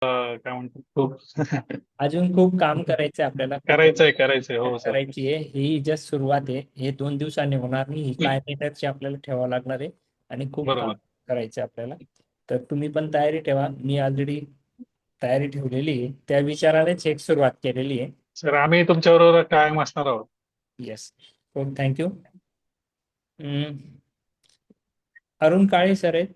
काय म्हणतात खूप अजून खूप काम करायचंय आपल्याला, खूप करायचंय हो सर. करायची आहे. ही जस्ट सुरुवात आहे. हे 2 दिवसांनी होणार नाही. ही काय मीटरची आपल्याला ठेवावं लागणार आहे आणि खूप काम बरोबर. करायचं आपल्याला. तर तुम्ही पण तयारी ठेवा. मी ऑलरेडी तयारी ठेवलेली आहे. त्या विचारानेच एक सुरुवात केलेली आहे. सर आम्ही तुमच्याबरोबर कायम असणार आहोत. येस. खूप थँक्यू. अरुण काळे सर आहेत.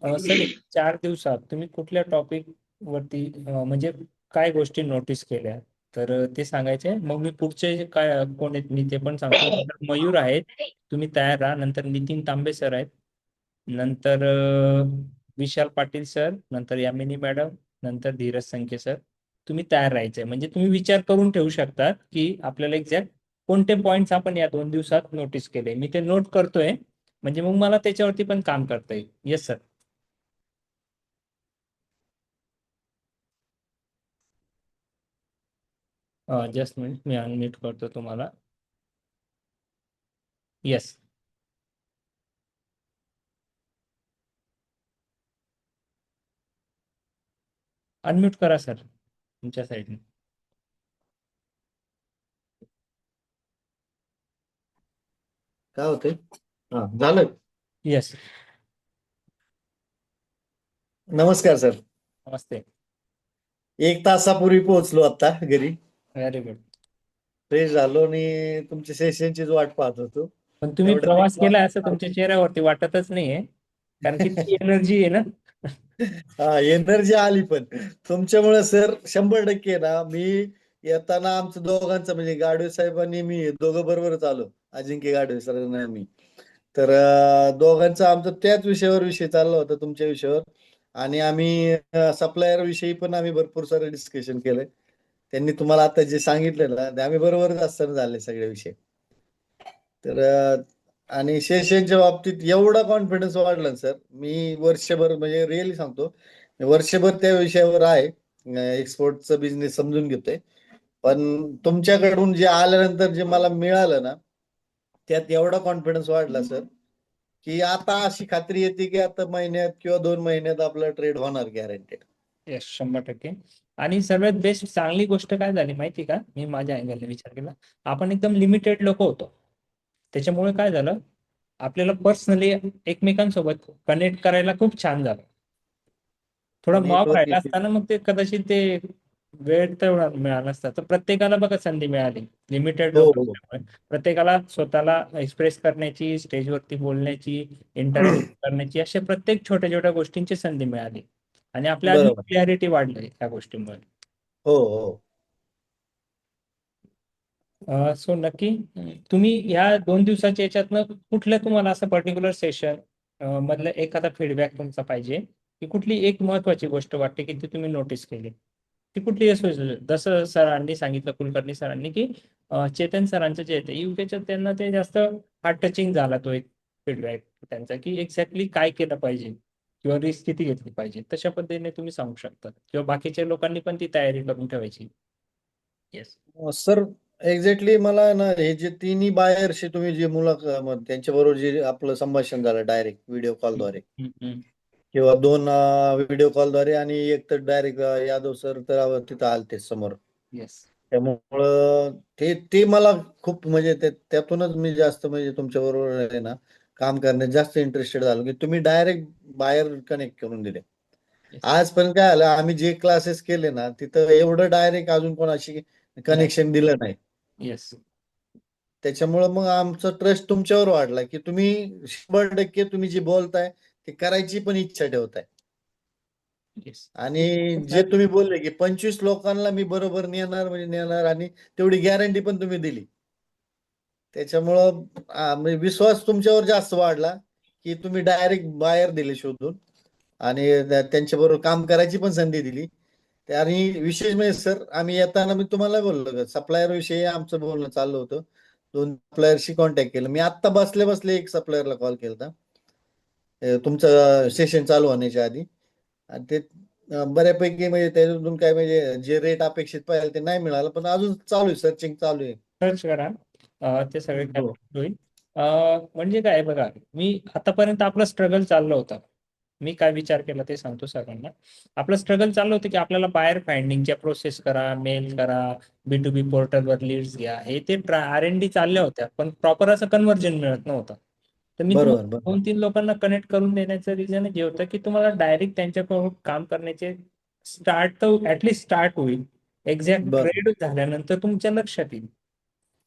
सर 4 दिवसात तुम्ही कुठल्या टॉपिक वरती म्हणजे काय गोष्टी नोटीस केल्या, तर ते सांगायचे. मग मी पुढचे जे काय कोण आहेत मी ते पण सांगतो. नंतर मयूर आहेत, तुम्ही तयार राहा. नंतर नितीन तांबे सर आहेत. नंतर विशाल पाटील सर. नंतर यामिनी मॅडम. नंतर धीरज संखे सर. तुम्ही तयार राहायचंय. म्हणजे तुम्ही विचार करून ठेवू शकतात की आपल्याला एक्झॅक्ट कोणते पॉइंट्स आपण या 2 दिवसात नोटीस केले. मी ते नोट करतोय, म्हणजे मग मला त्याच्यावरती पण काम करता येईल. Yes sir. जस्ट मिनिट, मी अनम्यूट करतो तुम्हाला. येस. अनम्यूट करा सर तुमच्या साईडने. काय होते? हा, झालं. येस. नमस्कार सर. नमस्ते. 1 तासापूर्वी पोहोचलो आता घरी. Very good. फ्रेश झालो आणि तुमच्या सेशनचीच वाट पाहत होतो. पण तुम्ही तेवढ्यात प्रवास केला असं तुमच्या चेहऱ्यावरती वाटतच नाहीये, कारण की ती एनर्जी आहे ना. हा, एनर्जी आली. पण तुमच्यामुळे सर 100% ना. मी येताना आमचं दोघांचं म्हणजे गाडवे साहेबांनी मी दोघं बरोबरच आलो. अजिंक्य गाडवे सर आणि मी. तर दोघांचं आमचं त्याच विषयावर विषय चालला होता, तुमच्या विषयावर. आणि आम्ही सप्लायर विषयी पण आम्ही भरपूर सारे डिस्कशन केलंय. त्यांनी तुम्हाला आता जे सांगितलं ना, ते आम्ही बरोबरच असताना झाले सगळे विषय. तर आणि सेशनच्या बाबतीत एवढा कॉन्फिडन्स वाढला ना सर. मी वर्षभर म्हणजे रिअली सांगतो, वर्षभर त्या विषयावर आहे. एक्सपोर्टचा बिझनेस समजून घेतोय. पण तुमच्याकडून जे आल्यानंतर जे मला मिळालं ना, त्यात एवढा कॉन्फिडन्स वाढला सर, की आता अशी खात्री येते की आता महिन्यात किंवा 2 महिन्यात आपला ट्रेड होणार गॅरंटेड. येस, 100%. आणि सर्वात बेस्ट चांगली गोष्ट काय झाली माहिती का, मी माझ्या अँगलने विचार केला. आपण एकदम लिमिटेड लोक होतो. त्याच्यामुळे काय झालं, आपल्याला पर्सनली एकमेकांसोबत कनेक्ट करायला खूप छान झालं. थोडा मॉब नेटवर्क राहिला असताना मग ते कदाचित ते वेळ तेवढा मिळाला नसता. तर प्रत्येकाला बघा संधी मिळाली. लिमिटेड हो लोक हो. असल्यामुळे प्रत्येकाला स्वतःला एक्सप्रेस करण्याची, स्टेजवरती बोलण्याची, इंटरॅक्ट करण्याची, अशा प्रत्येक छोट्या छोट्या गोष्टींची संधी मिळाली. आणि आपल्या अजून बरोबर. क्लॅरिटी वाढली त्या गोष्टींमुळे. हो हो. सो नक्की तुम्ही ह्या 2 दिवसाच्या याच्यातनं कुठलं तुम्हाला असं पर्टिक्युलर सेशन मधलं एखादा फीडबॅक तुमचा पाहिजे, की कुठली एक महत्वाची गोष्ट वाटते की ती तुम्ही नोटीस केली, ती कुठली असू शकते. जसं सरांनी सांगितलं, कुलकर्णी सरांनी, की चेतन सरांचं जे आहे युकेच्यात त्यांना ते जास्त हार्ट टचिंग झाला तो एक फीडबॅक त्यांचा, की एक्झॅक्टली काय केलं पाहिजे किंवा रिस्क किती घेतली पाहिजे. तशा पद्धतीने तुम्ही सांगू शकता, किंवा बाकीच्या लोकांनी पण ती तयारी करून ठेवायची. येस. सर, एक्झॅक्टली मला ना हे जे तिन्ही बायरशी तुम्ही जे मुलाखत त्यांच्या बरोबर जे आपलं संभाषण झालं डायरेक्ट व्हिडिओ कॉलद्वारे किंवा 2 व्हिडिओ कॉलद्वारे आणि एक तर डायरेक्ट यादव सर तर तिथं आलते समोर. येस. त्यामुळं ते ते मला खूप म्हणजे त्यातूनच मी जास्त म्हणजे तुमच्या बरोबर आहे ना काम करण्यात जास्त इंटरेस्टेड झालो, की तुम्ही डायरेक्ट बायर कनेक्ट करून दिले. येस. आजपर्यंत काय आलं, आम्ही जे क्लासेस केले ना तिथं एवढं डायरेक्ट अजून कोणाशी नाही. कनेक्शन दिलं नाही. येस. त्याच्यामुळं मग आमचा ट्रस्ट तुमच्यावर वाढला, की तुम्ही 100% तुम्ही जे बोलताय ते करायची पण इच्छा ठेवताय. येस. आणि जे तुम्ही बोलले की 25 लोकांना मी बरोबर नेणार म्हणजे नेणार, आणि तेवढी गॅरंटी पण तुम्ही दिली. त्याच्यामुळं म्हणजे विश्वास तुमच्यावर जास्त वाढला, की तुम्ही डायरेक्ट बाहेर दिले शोधून आणि त्यांच्याबरोबर काम करायची पण संधी दिली. आणि विशेष म्हणजे सर, आम्ही येताना मी तुम्हाला बोललो सप्लायर विषयी आमचं बोलणं चाललं होतं. 2 सप्लायरशी कॉन्टॅक्ट केलं मी. आत्ता बसल्या बसल्या एक सप्लायरला कॉल केला तुमचं सेशन चालू होण्याच्या आधी. आणि ते बऱ्यापैकी म्हणजे त्याच्यातून काय म्हणजे जे रेट अपेक्षित पाहिजे ते नाही मिळालं, पण अजून चालू आहे, सर्चिंग चालू आहे. सर्च करा. ते सगळे हो. कॅप्चर होईल. म्हणजे काय बघा, मी आतापर्यंत आपलं स्ट्रगल चाललं होतं. मी काय विचार केला ते सांगतो सर्वांना. आपलं स्ट्रगल चाललं होतं की आपल्याला बायर फाइंडिंगच्या प्रोसेस करा, मेल करा, B2B पोर्टलवर लीड्स घ्या, हे ते R&D चालल्या होत्या, पण प्रॉपर असं कन्व्हर्जन मिळत नव्हतं. तर मी बरोबर तुम्हाला बरोबर 2-3 लोकांना कनेक्ट करून देण्याचं रिझन हे होतं की तुम्हाला डायरेक्ट त्यांच्याबरोबर काम करण्याचे स्टार्ट तर ऍटलीस्ट स्टार्ट होईल. एक्झॅक्ट बरोबर ग्रेड झाल्यानंतर तुमच्या लक्षात येईल.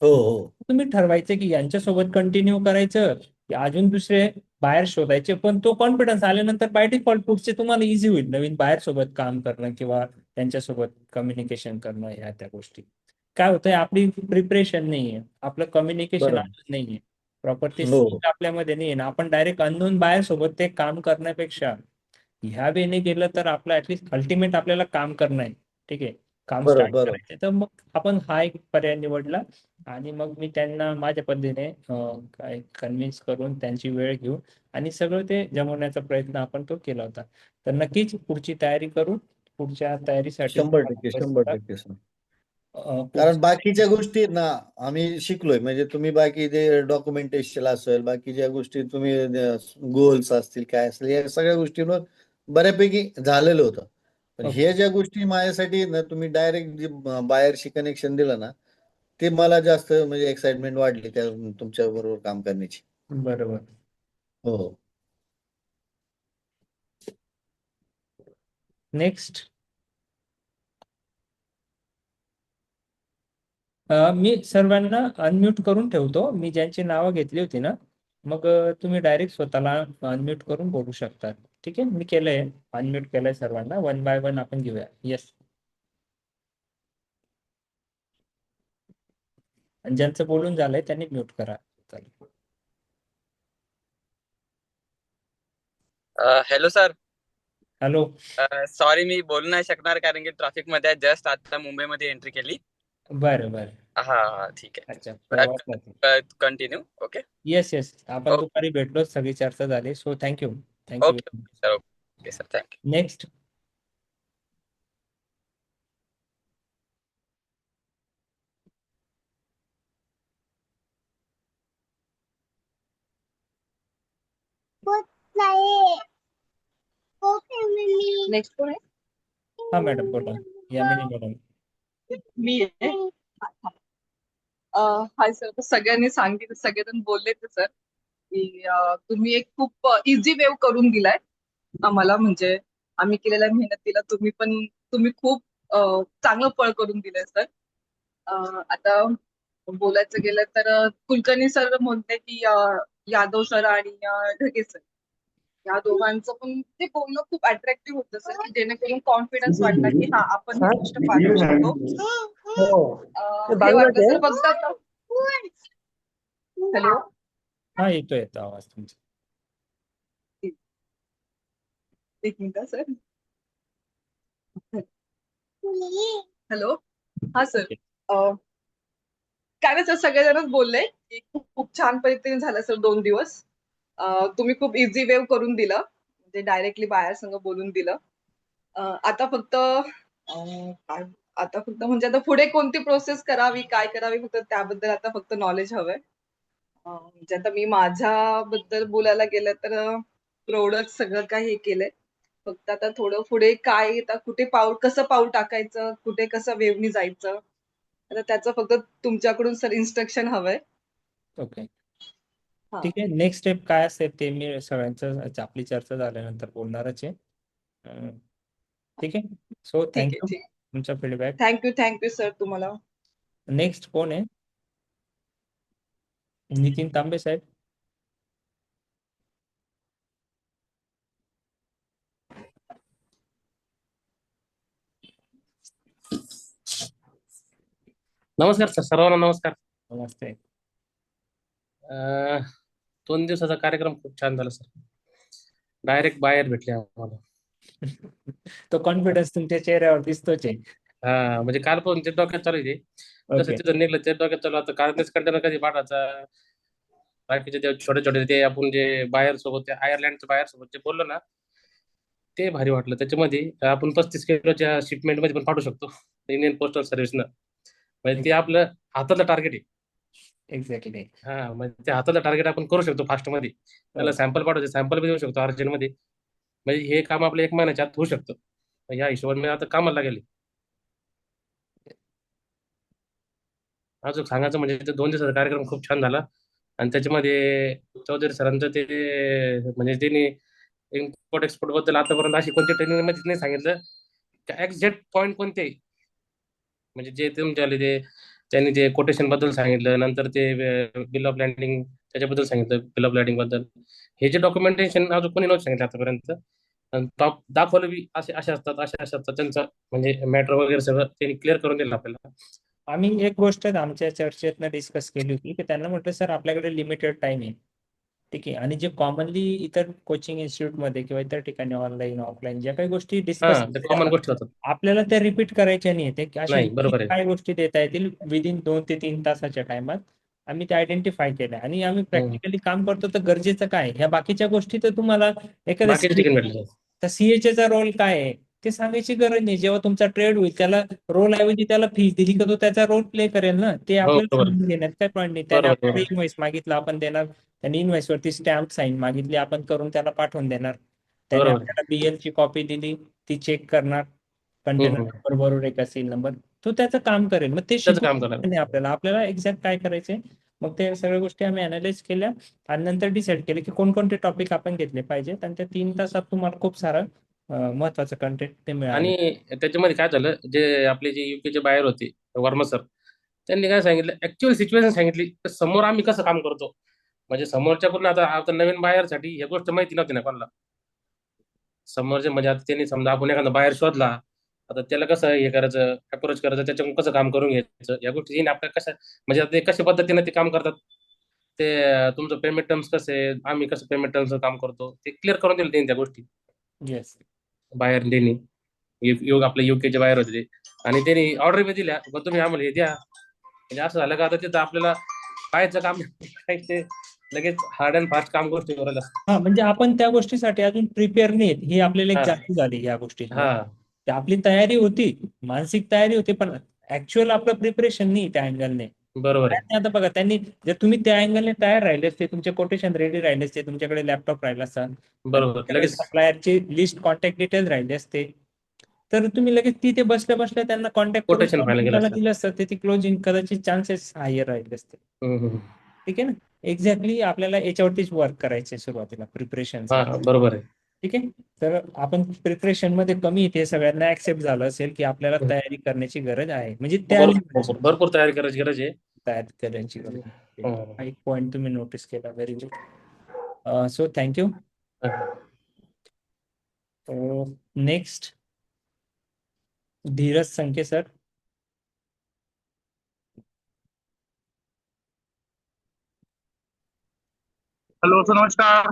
हो हो तुम्ही ठरवायचं की यांच्यासोबत कंटिन्यू करायचं की अजून दुसरे बाहेर शोधायचे, पण तो कॉन्फिडन्स आल्यानंतर बाय डिफॉल्ट पुढचे तुम्हाला इझी होईल नवीन बाहेर सोबत काम करणं किंवा त्यांच्यासोबत कम्युनिकेशन करणं, ह्या त्या गोष्टी. काय होतंय, आपली प्रिपरेशन नाहीये, आपलं कम्युनिकेशन बरोबर नाहीये प्रॉपर, ते हो स्किल आपल्यामध्ये नाहीये ना, आपण डायरेक्ट अननोन बाहेर सोबत ते काम करण्यापेक्षा ह्या वेने गेलं तर आपलं ऍटलीस्ट अल्टिमेट आपल्याला काम करणं आहे. ठीक आहे, काम बरोबर स्टार्ट बरोबर करायचं, तर मग आपण हा एक पर्याय निवडला. आणि मग मी त्यांना माझ्या पद्धतीने काय कन्व्हिन्स करून त्यांची वेळ घेऊन आणि सगळं ते जमवण्याचा प्रयत्न आपण तो केला होता. तर नक्कीच पुढची तयारी करू. पुढच्या तयारीसाठी 100% तुम्हाला बस 100% सर. कारण पुढच्या बाकीच्या गोष्टी आहेत ना आम्ही शिकलोय, म्हणजे तुम्ही बाकी जे डॉक्युमेंटेशन असेल, बाकी ज्या गोष्टी तुम्ही गोल्स असतील काय असतील, या सगळ्या गोष्टींवर बऱ्यापैकी झालेलं होतं. पण ओके, हे ज्या गोष्टी माझ्यासाठी ना तुम्ही डायरेक्ट जे बाहेरशी कनेक्शन दिलं ना, ते मला जास्त म्हणजे एक्साइटमेंट वाढली त्या तुमच्या बरोबर काम करण्याची. बरोबर. हो हो. नेक्स्ट, मी सर्वांना अनम्यूट करून ठेवतो. मी ज्यांची नावं घेतली होती ना, मग तुम्ही डायरेक्ट स्वतःला अनम्यूट करून बोलू शकता. ठीक आहे, मी केलंय, अनम्यूट केलंय सर्वांना. वन बाय वन आपण घेऊया. येस, आणि ज्यांचं बोलून झालंय त्यांनी म्यूट करा. चालेल. Hello sir. हॅलो. सॉरी मी बोलू नाही शकणार कारण की ट्रॅफिक मध्ये जस्ट आता मुंबईमध्ये एंट्री केली. बरं बरं. हा हा ठीक अच्छा, आहे. प्रवासात. कंटिन्यू. ओके येस येस, आपण ओके दुपारी भेटलो, सगळी चर्चा झाली. So thank you. Thank you. Okay sir. Okay sir, thank you. Next. Next कोण आहे? हा मॅडम बोला, यामिनी मॅडम. मी आहे. हाय सर, सगळ्यांनी सांगितलं, सगळेजण बोलले ते सर की तुम्ही एक खूप इझी वेव करून दिलाय आम्हाला, म्हणजे आम्ही केलेल्या मेहनतीला तुम्ही खूप चांगलं फळ करून दिलंय सर. आता बोलायचं गेलं तर कुलकर्णी सर म्हणते की यादव सर आणि ढगे सर, या दोघांचं पण ते बोलणं खूप अट्रॅक्टिव्ह होतं सर, की जेणेकरून कॉन्फिडन्स वाटला की हा आपण ही गोष्ट पाठवू शकतो. हे वाटलं सर. फक्त आता हॅलो, हा, येतो आवाज तुमचा. एक मिनिट सर. हॅलो, हा सर. काय नाही सर, सगळेजणच बोलले की खूप खूप छान पद्धतीने झालं सर 2 दिवस. तुम्ही खूप इझी वेव करून दिलं, म्हणजे डायरेक्टली बाहेर संग बोलून दिलं. आता फक्त म्हणजे आता पुढे कोणती प्रोसेस करावी, काय करावी, फक्त त्याबद्दल आता फक्त नॉलेज हवंय. म्हणजे आता मी माझ्याबद्दल बोलायला गेलं तर प्रोडक्ट सगळं काही हे केलंय. फक्त आता थोडं पुढे काय, आता कुठे कसं पाऊल टाकायचं, कुठे कसं वेवनी जायचं, आता त्याचं फक्त तुमच्याकडून सर इन्स्ट्रक्शन हवंय. ओके, हा, ठीक आहे. नेक्स्ट स्टेप काय असेल ते मी सगळ्यांचं आपली चर्चा झाल्यानंतर बोलणारच आहे. ठीक आहे. सो ठीक आहे. थँक्यू ठीक, तुमचा फीडबॅक. थँक्यू सर तुम्हाला. नेक्स्ट कोण आहे? नितीन तांबे साहेब. नमस्कार सर, सर्वांना नमस्कार. नमस्ते. 2 दिवसाचा कार्यक्रम खूप छान झाला सर. डायरेक्ट बाहेर भेटले आम्हाला. तो कॉन्फिडन्स तुमच्या चेहऱ्यावर दिसतोच आहे. हा, म्हणजे कालपासून ते डोक्यात चालू आहे. जसं ओके. तिथं निघलं ते डोक्यात चालू आता, कारण तेच कंटेनर कधी पाठायचा. बाकीचे जे छोटे छोटे ते आपण जे बाहेर सोबत, आयर्लंडच्या बाहेर सोबत जे बोललो ना, ते भारी वाटलं. त्याच्यामध्ये आपण 35 किलोच्या शिपमेंट मध्ये पण पाठवू शकतो इंडियन पोस्टल सर्व्हिसनं. म्हणजे ते आपलं हातातलं टार्गेट आहे. एक्झॅक्टली. म्हणजे ते हातातलं टार्गेट आपण करू शकतो फास्ट मध्ये. त्याला सॅम्पल पाठवायचे, सॅम्पल बी देऊ शकतो अर्जंट मध्ये. म्हणजे हे काम आपलं 1 महिन्याच्या आत होऊ शकतं. या हिशोबाने मी आता कामाला लागेल. अजून सांगायचं म्हणजे ते 2 दिवसाचा कार्यक्रम खूप छान झाला आणि त्याच्यामध्ये चौधरी सरांचं ते म्हणजे त्यांनी इम्पोर्ट एक्सपोर्ट बद्दल आतापर्यंत अशी कोणत्या ट्रेनिंग मध्ये नाही सांगितलं एक्झॅक्ट पॉईंट कोणते, म्हणजे जे तुमच्याले ते त्यांनी ते कोटेशन बद्दल सांगितलं, नंतर ते बिल ऑफ लँडिंग त्याच्याबद्दल सांगितलं, बिल ऑफ लँडिंग बद्दल हे जे डॉक्युमेंटेशन अजून कोणी नव्हतं सांगितलं आतापर्यंत. आणि दाखवलं बी असे असे असतात असे असतात त्यांचं म्हणजे मॅटर वगैरे सगळं त्यांनी क्लिअर करून दिलं आपल्याला. आम्ही एक गोष्ट आमच्या चर्चेतनं डिस्कस केली होती की त्यांना म्हटलं सर आपल्याकडे लिमिटेड टाइम आहे, ठीक आहे, आणि जे कॉमनली इतर कोचिंग इन्स्टिट्यूटमध्ये किंवा इतर ठिकाणी ऑनलाईन ऑफलाईन ज्या काही गोष्टी डिस्कस हा, ते कॉमन गोष्टी होतात. आपल्याला त्या रिपीट करायच्या नाही ते अशा नाही, बरोबर आहे. काय गोष्टी देता येतील विदिन 2 ते 3 तासाच्या टाइमात आम्ही ते आयडेंटिफाय केल्या आणि आम्ही प्रॅक्टिकली काम करतो. तर गरजेचं काय ह्या बाकीच्या गोष्टी तर तुम्हाला एखाद्या बाकीच्या ठिकाणी भेटलं. तर सीएचचा रोल काय आहे ते सांगायची गरज नाही. जेव्हा तुमचा ट्रेड होईल त्याला रोल ऐवजी त्याला फीस दिली का तो त्याचा रोल प्ले करेल ना, ते आपल्याला बरोबर समजून घेण्यात काय पॉईंट नाही. त्याने बरोबर आपल्याला बरोबर. इन्व्हॉइस मागितला आपण देणार, त्याने इन्व्हॉइस वरती स्टॅम्प साईन मागितली आपण करून त्याला पाठवून देणार, त्याने बरोबर आहे. आपल्याला बीएल ची कॉपी दिली ती चेक करणार, कंटेनर हम्म. नंबर बरोबर आहे का सील नंबर, तो त्याचं काम करेल. मग ते त्याचं काम शिकवलं करणार. नाही आपल्याला एक्झॅक्ट काय करायचंय. मग ते सगळ्या गोष्टी आम्ही अनालाइज केल्या आणि नंतर डिसाईड केले की कोणकोणते टॉपिक आपण घेतले पाहिजेत आणि त्या 3 तासात तुम्हाला खूप सारं महत्वाचं कंटेंट ते मिळालं. आणि त्याच्यामध्ये काय झालं, जे आपले जे युकेचे बाहेर होते वर्मा सर, त्यांनी काय सांगितलं ऍक्च्युअल सिच्युएशन सांगितली तर समोर आम्ही कसं काम करतो. म्हणजे समोरच्या पूर्ण आता आता नवीन बाहेरसाठी ही गोष्ट माहिती नव्हती ना कोणाला. समोरचे म्हणजे आता त्यांनी समजा आपण एखादा बाहेर शोधला, आता त्याला कसं हे करायचं अप्रोच करायचं, त्याच्याकडून कसं काम करून घ्यायचं या गोष्टी त्यांनी आपल्या कशा म्हणजे आता ते कशा पद्धतीने ते काम करतात, ते तुमचं पेमेंट टर्म्स कसे आम्ही कसं पेमेंट टर्म्सचं काम करतो ते क्लिअर करून दिलं त्यांनी त्या गोष्टी येस. बाहेर त्यांनी योग आपल्या युकेच्या बाहेर होते ते. आणि त्यांनी ऑर्डर बी दिल्या मग तुम्ही आम्हाला हे द्या. म्हणजे असं झालं का आता तिथं आपल्याला पाहायचं काम काय ते लगेच हार्ड अँड फास्ट काम गोष्टी करायला. हा, म्हणजे आपण त्या गोष्टीसाठी अजून प्रिपेअर नाहीत ही आपल्याला एक हा जाणीव झाली या गोष्टीतनं. हा ते आपली तयारी होती, मानसिक तयारी होती, पण ऍक्च्युअल आपलं प्रिपरेशन नाही त्या अँगलने. बरोबर आहे. आता बघा त्यांनी जर तुम्ही त्या अँगलने तयार राहिले असते, तुमचे कोटेशन रेडी राहिले असते, तुमच्याकडे लॅपटॉप राहिला असता, बरोबर लगेच सप्लायरची लिस्ट कॉन्टॅक्ट डिटेल राहिले असते, तर तुम्ही लगेच तिथे बसल्या बसल्या त्यांना कॉन्टॅक्ट करून कोटेशन व्हायला गेलं तुम्हाला असतं. दिलं असतं, ते ती क्लोजिंग कदाचित चान्सेस हायर राहिले असते. हम्म. ठीक आहे ना. एक्झॅक्टली आपल्याला याच्यावरतीच वर्क करायचे सुरुवातीला प्रिपरेशन. हा बरोबर आहे. ठीक आहे. तर आपण प्रिपरेशन मध्ये कमी ते सगळ्यांना ऍक्सेप्ट झालं असेल की आपल्याला तयारी करण्याची गरज आहे, म्हणजे त्या भरपूर भरपूर तयारी करायची गरज आहे. तयारी करण्याची गरज आहे. हम्म. हा एक पॉइंट तुम्ही नोटीस केला. Very good. So thank you. Next Dheeraj Sanke sir. Hello sir, नमस्कार.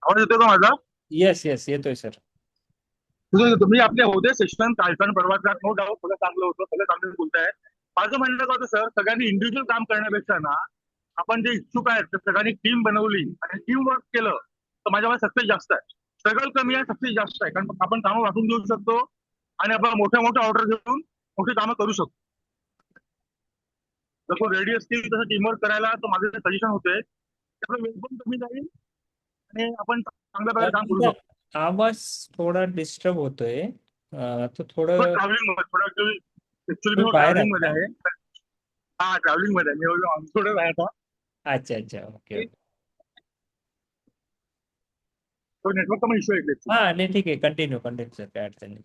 आवाज येतोय का माझा? येस येस येतोय सर. तुम्ही आपले होते सेशन कालसण परवाचा, नो डाऊट सगळं चांगलं होतं, सगळं चांगलं बोलताय. माझं म्हणणं काय होतं सर, सगळ्यांनी इंडिव्हिज्युअल काम करण्यापेक्षा ना आपण जे इच्छुक आहेत तर सगळ्यांनी टीम बनवली आणि टीम वर्क केलं तर माझ्यामध्ये सक्सेस जास्त आहे. स्ट्रगल कमी आहे, सक्सेस जास्त आहे. कारण आपण कामं वाटून देऊ शकतो आणि आपण मोठ्या मोठ्या ऑर्डर घेऊन मोठी कामं करू शकतो. जसं रेडी असतील तसं टीमवर्क करायला तर माझं सजेशन होते. त्यामुळे वेळ पण कमी जाईल आणि आपण चांगल्या प्रकारे काम करू शकतो. आवाज थोडा डिस्टर्ब होतोय. तो थोडं ट्रॅव्हलिंग मध्ये थोडं ऍक्च्युअली मी बाहेर ट्रॅव्हलिंग मध्ये आहे आहे. हा, ट्रॅव्हलिंग मध्ये आहे. मी ऑनसोडच आहे आता. अच्छा अच्छा ओके. तो नेटवर्कचा पण इश्यू आहे. हा नाही ठीक आहे, कंटिन्यू सर, काय अडचण नाही.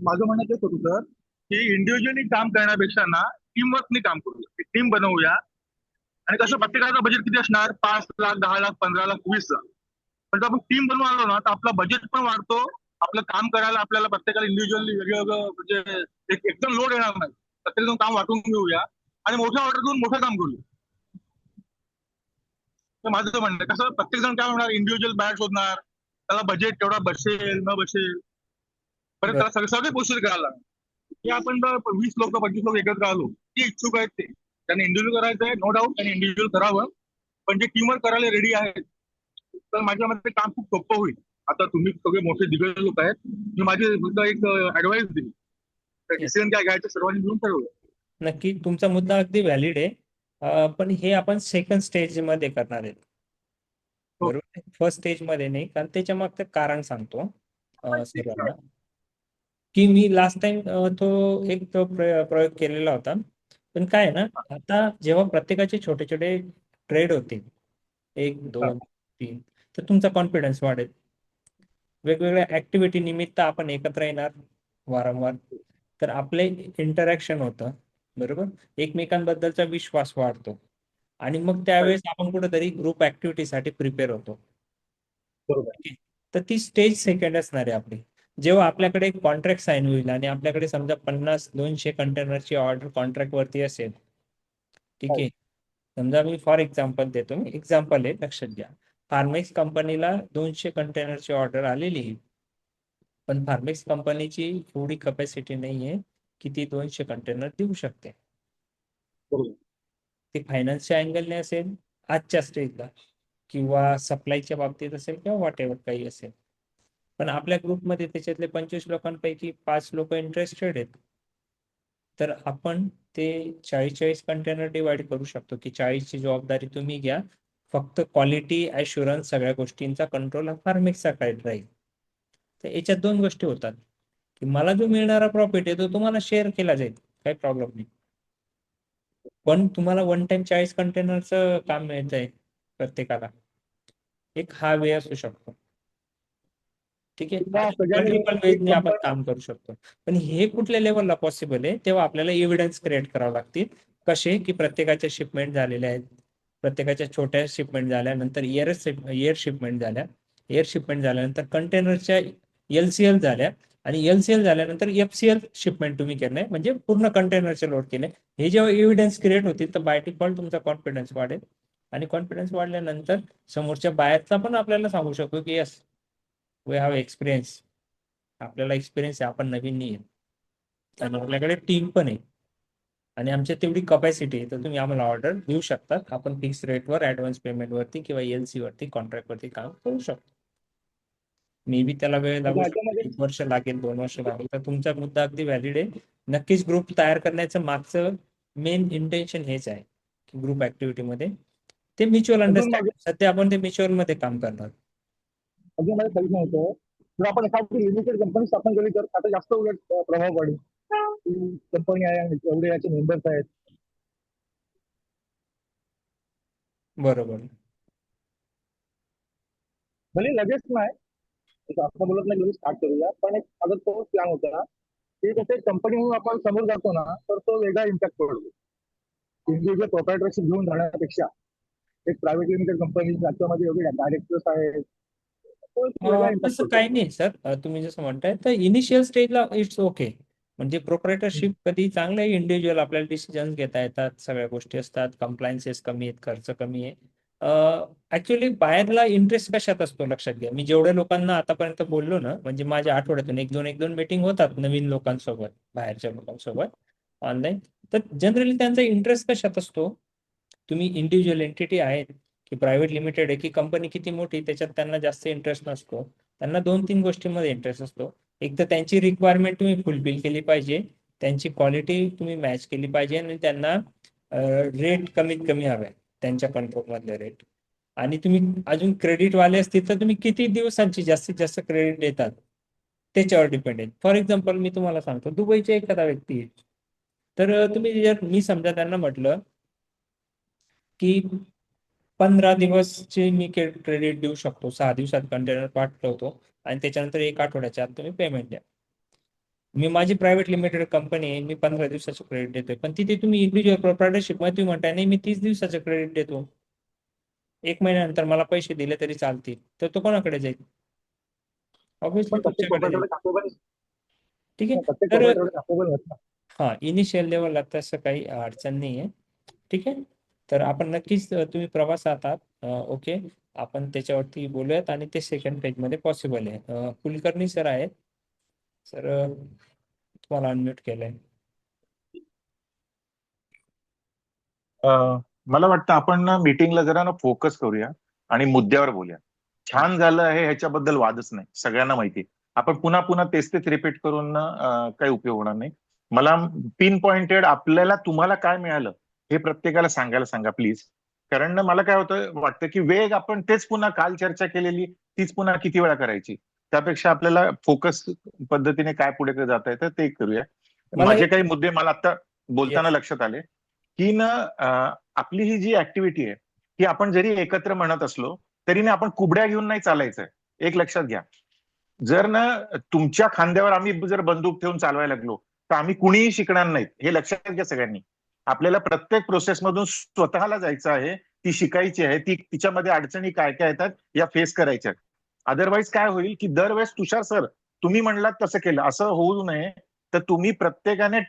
माझं म्हणणं तेच होतं सर की इंडिव्हिज्युअली काम करण्यापेक्षा ना टीमवर्कनी काम करूया, टीम बनवूया. आणि कसं प्रत्येकाचं बजेट किती असणार? 5 लाख, 10 लाख, 15 लाख, 20 लाख. पण जर आपण टीम बनवून आलो ना तर आपला बजेट पण वाढतो. आपलं काम करायला आपल्याला प्रत्येकाला इंडिव्हिज्युअली वेगवेगळं म्हणजे एकदम लोड येणार नाही. प्रत्येक काम वाटून घेऊया आणि मोठ्या ऑर्डर घेऊन मोठं काम करूया. तर माझं म्हणणं कसं प्रत्येक जण काय होणार, इंडिव्हिज्युअल बाहेर शोधणार, त्याला बजेट तेवढा बसेल न बसेल, परत त्याला सगळे प्रोसेस करायला लागणार. की आपण 20 लोक 25 लोक एकत्र आलो, ते इच्छुक आहेत, ते त्यांनी इंडिव्हिज्युअल करायचं आहे, नो डाऊट त्यांनी इंडिव्हिज्युअल करावं. पण जे टीमवर्क करायला रेडी आहेत तर माझ्या मते काम खूप सोपं होईल. आता तुम्ही सगळे मोठे दिग्गज लोक आहेत, मी माझी फक्त एक ऍडवाइस दिली, डिसिजन काय घ्यायचं सर्वांनी मिळून ठरवलं. नक्की तुमचा मुद्दा अगदी व्हॅलिड आहे. पण हे आपण सेकंड स्टेज मध्ये करणार आहेत. बरोबर. फर्स्ट स्टेज मध्ये नाही, कारण त्याच्या मागचं कारण सांगतो सर्वांना, की मी लास्ट टाइम तो प्रयोग केलेला होता. पण काय आहे ना, आता जेव्हा प्रत्येकाचे छोटे छोटे ट्रेड होतील, 1 2 3, तर तुमचा कॉन्फिडन्स वाढेल. वेगवेगळ्या ऍक्टिव्हिटी निमित्त आपण एकत्र येणार वारंवार, तर आपले इंटरॅक्शन होतं, बरोबर. एकमेकांबद्दलचा विश्वास वाढतो आणि मग त्यावेळेस आपण कुठेतरी ग्रुप ऍक्टिव्हिटीसाठी प्रिपेअर होतो. बरोबर. ठीक आहे. तर ती स्टेज सेकंड असणार आहे आपली. जेव्हा आपल्याकडे एक कॉन्ट्रॅक्ट साईन होईल आणि आपल्याकडे समजा 50-200 कंटेनरची ऑर्डर कॉन्ट्रॅक्ट वरती असेल, ठीक आहे. समजा मी फॉर एक्झाम्पल देतो, मी एक्झाम्पल आहे, लक्षात घ्या. फार्मेक्स कंपनीला 200 कंटेनरची ऑर्डर आलेली आहे, पण फार्मेक्स कंपनीची एवढी कपॅसिटी नाहीये की ती 200 कंटेनर देऊ शकते. बरोबर. ते फायनान्सच्या अँगलने असेल आजच्या स्टेजला, किंवा सप्लायच्या बाबतीत असेल, किंवा व्हॉट एव्हर काही असेल. पण आपल्या ग्रुपमध्ये त्याच्यातले 25 लोकांपैकी 5 लोक इंटरेस्टेड आहेत, तर आपण ते 40-40 कंटेनर डिवाइड करू शकतो, की 40ची जबाबदारी तुम्ही घ्या, फक्त क्वालिटी ॲश्युरन्स सगळ्या गोष्टींचा कंट्रोल हा फार्मेक्सचा राहील. तर याच्यात 2 गोष्टी होतात, की मला जो मिळणारा प्रॉफिट आहे तो तुम्हाला शेअर केला जाईल, काही प्रॉब्लेम नाही. पण तुम्हाला वन टाइम 40 कंटेनरचं काम मिळतंय प्रत्येकाला, एक हा वे असू शकतो. ठीक आहे. त्या सगळ्यांनी मल्टिपल वेजने आपण काम करू शकतो. पण हे कुठल्या लेवलला पॉसिबल आहे, तेव्हा आपल्याला एव्हिडन्स क्रिएट करावे लागतील. कसे, की प्रत्येकाच्या शिपमेंट झालेल्या आहेत, प्रत्येकाच्या छोट्या शिपमेंट झाल्या, नंतर एअर शिपमेंट झाल्या, एअर शिपमेंट झाल्यानंतर कंटेनरच्या LCL झाल्या, आणि LCL झाल्यानंतर FCL शिपमेंट तुम्ही केले, म्हणजे पूर्ण कंटेनरचे लोड केले. हे जेव्हा एव्हिडन्स क्रिएट होतील, तर बाय डिफॉल्ट तुमचा कॉन्फिडन्स वाढेल, आणि कॉन्फिडन्स वाढल्यानंतर समोरच्या बायरचा पण आपल्याला सांगू शकतो, की यस, वी हॅव एक्सपिरियन्स, आपल्याला एक्सपिरियन्स आहे, आपण नवीन नाही आहे, आणि आपल्याकडे टीम पण आहे, आणि आमच्या तेवढी कपॅसिटी आहे, तर तुम्ही आम्हाला ऑर्डर देऊ शकतात. आपण फिक्स रेटवर, ऍडव्हान्स पेमेंट वरती किंवा LC वरती, कॉन्ट्रॅक्ट वरती काम करू शकतो. मे बी त्याला वेळ लागू शकतो, 1 वर्ष लागेल, 2 वर्ष लागेल. तर तुमचा मुद्दा अगदी व्हॅलिड आहे. नक्कीच ग्रुप तयार करण्याचं मागचं मेन इंटेन्शन हेच आहे, की ग्रुप ऍक्टिव्हिटीमध्ये ते म्युच्युअल अंडरस्टँडिंग, सध्या आपण ते म्युच्युअल मध्ये काम करणार. अजून मला प्रश्न होतो, जर आपण एखादी लिमिटेड कंपनी स्थापन केली तर आता जास्त उलट प्रभाव पडेल. कंपनी आहे आणि एवढे याचे मेंबर्स आहेत. बरोबर. भले लगेच नाही, जसं आपण बोलत नाही लगेच स्टार्ट करूया, पण एक अगर तो प्लॅन होता ना, ते कसं कंपनी म्हणून आपण समोर जातो ना, तर तो वेगळा इम्पॅक्ट पडतो. इंडिव्हिज्युअल प्रोप्रायटरशिप घेऊन जाण्यापेक्षा एक प्रायव्हेट लिमिटेड कंपनी ज्याच्यामध्ये एवढे डायरेक्टर्स आहेत, तो एक वेगळा इम्पॅक्ट तसं पडतो. काही नाही सर, तुम्ही जसं म्हणताय, तर इनिशियल स्टेजला इट्स ओके. म्हणजे प्रोप्रायटरशिप कधी चांगलं आहे, इंडिव्हिज्युअल आपल्याला डिसिजन घेता येतात, सगळ्या गोष्टी असतात, कम्प्लायन्सेस कमी आहेत, खर्च कमी आहे. ऍक्च्युअली बाहेरला इंटरेस्ट कशात असतो लक्षात घ्या. मी जेवढ्या लोकांना आतापर्यंत बोललो ना, म्हणजे माझ्या आठवड्यातून 1-2 मीटिंग होतात नवीन लोकांसोबत, बाहेरच्या लोकांसोबत ऑनलाईन. तर जनरली त्यांचा इंटरेस्ट कशात असतो, तुम्ही इंडिव्हिज्युअल एंटिटी आहेत की प्रायव्हेट लिमिटेड आहे, की कंपनी किती मोठी, त्याच्यात त्यांना जास्त इंटरेस्ट नसतो. त्यांना 2-3 गोष्टींमध्ये इंटरेस्ट असतो. एक तर त्यांची रिक्वायरमेंट तुम्ही फुलफिल केली पाहिजे, त्यांची क्वालिटी तुम्ही मॅच केली पाहिजे, आणि त्यांना रेट कमीत कमी हवे, त्यांच्या कंट्रोल मधले रेट. आणि तुम्ही अजून क्रेडिट वाले असतील तर तुम्ही किती दिवसांची जास्तीत जास्त क्रेडिट देतात त्याच्यावर डिपेंड आहे. फॉर एक्झाम्पल मी तुम्हाला सांगतो, दुबईचे एखादा व्यक्ती आहे, तर तुम्ही जर, मी समजा त्यांना म्हटलं की 15 दिवसचे मी क्रेडिट देऊ शकतो, 6 दिवसात कंटेनर पाठवतो, आणि त्याच्यानंतर 1 आठवड्याच्या आत तुम्ही पेमेंट द्या. मी माझी प्रायव्हेट लिमिटेड कंपनी आहे, मी 15 दिवसाचं क्रेडिट देतोय. पण तिथे तुम्ही इंडिव्हिज्युअल प्रोप्रायटरशिप मध्ये तुम्ही म्हणताय, नाही मी 30 दिवसाचं क्रेडिट देतो, 1 महिन्यानंतर मला पैसे दिले तरी चालतील, तर तो कोणाकडे जाईल? ऑब्व्हियसली पण प्रत्येक तुमच्याकडे जाईल. प्रोप्रायटर कापेबल ठीक आहे. प्रत्येक तर प्रोप्रायटर कापेबल नसतात. हा, इनिशियल लेवलला तसं काही अडचण नाही आहे. ठीक आहे. तर आपण नक्कीच, तुम्ही प्रवासात आहात, ओके, आपण त्याच्यावरती बोलूयात, आणि ते सेकंड पेज मध्ये पॉसिबल आहे. कुलकर्णी सर आहेत सर, तुम्हाला अनम्यूट केलंय. मला वाटतं आपण ना मीटिंगला जरा ना फोकस करूया आणि मुद्द्यावर बोलूया. छान झालं आहे ह्याच्याबद्दल वादच नाही, सगळ्यांना माहिती. आपण पुन्हा पुन्हा तेच तेच रिपीट करून ना काही उपयोग होणार नाही. मला पिन पॉइंटेड आपल्याला तुम्हाला काय मिळालं हे प्रत्येकाला सांगायला सांगा प्लीज. कारण ना मला काय होतं वाटतं की वेग आपण तेच पुन्हा काल चर्चा केलेली तीच पुन्हा किती वेळा करायची. त्यापेक्षा आपल्याला फोकस पद्धतीने काय पुढे जाता येतं ते करूया. मला माझे एक काही मुद्दे मला आता बोलताना येस लक्षात आले की ना आपली ही जी ऍक्टिव्हिटी आहे ही आपण जरी एकत्र म्हणत असलो तरी ना आपण कुबड्या घेऊन नाही चालायचं. एक लक्षात घ्या, जर ना तुमच्या खांद्यावर आम्ही जर बंदूक ठेवून चालवायला लागलो तर आम्ही कुणीही शिकणार नाहीत. हे लक्षात घ्या सगळ्यांनी. आपल्याला प्रत्येक प्रोसेसमधून स्वतःला जायचं आहे, ती शिकायची आहे, ती तिच्यामध्ये अडचणी काय काय येतात या फेस करायच्या. अदरवाईज काय होईल की दरवेळेस तुषार सर तुम्ही म्हणलात तसं केलं असं होऊ नये. तर तुम्ही प्रत्येकाने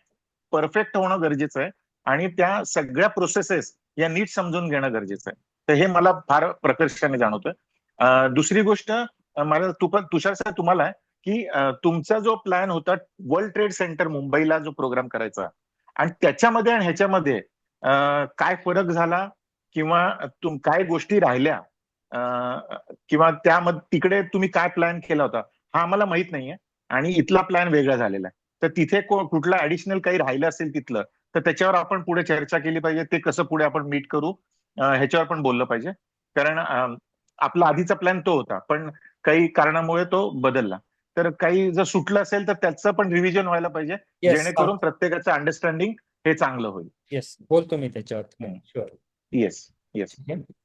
परफेक्ट होणं गरजेचं आहे आणि त्या सगळ्या प्रोसेसेस या नीट समजून घेणं गरजेचं आहे. तर हे मला फार प्रकर्षाने जाणवतं. दुसरी गोष्ट मला तुषार सर तुम्हाला आहे की तुमचा जो प्लॅन होता वर्ल्ड ट्रेड सेंटर मुंबईला जो प्रोग्राम करायचा आणि त्याच्यामध्ये आणि ह्याच्यामध्ये काय फरक झाला किंवा काय गोष्टी राहिल्या किंवा त्यामध्ये तिकडे तुम्ही काय प्लॅन केला होता हा आम्हाला माहित नाहीये आणि इथला प्लॅन वेगळा झालेला आहे. तर तिथे कुठला ऍडिशनल काही राहिलं असेल तिथलं तर त्याच्यावर आपण पुढे चर्चा केली पाहिजे. ते कसं पुढे आपण मीट करू ह्याच्यावर पण बोललं पाहिजे. कारण आपला आधीचा प्लॅन तो होता पण काही कारणामुळे तो बदलला. तर काही जर सुटलं असेल तर त्याचं पण रिव्हिजन व्हायला पाहिजे येस जेणेकरून प्रत्येकाचं अंडरस्टँडिंग हे चांगलं होईल. येस बोलतो मी त्याच्यावर. Sure. Yes yes.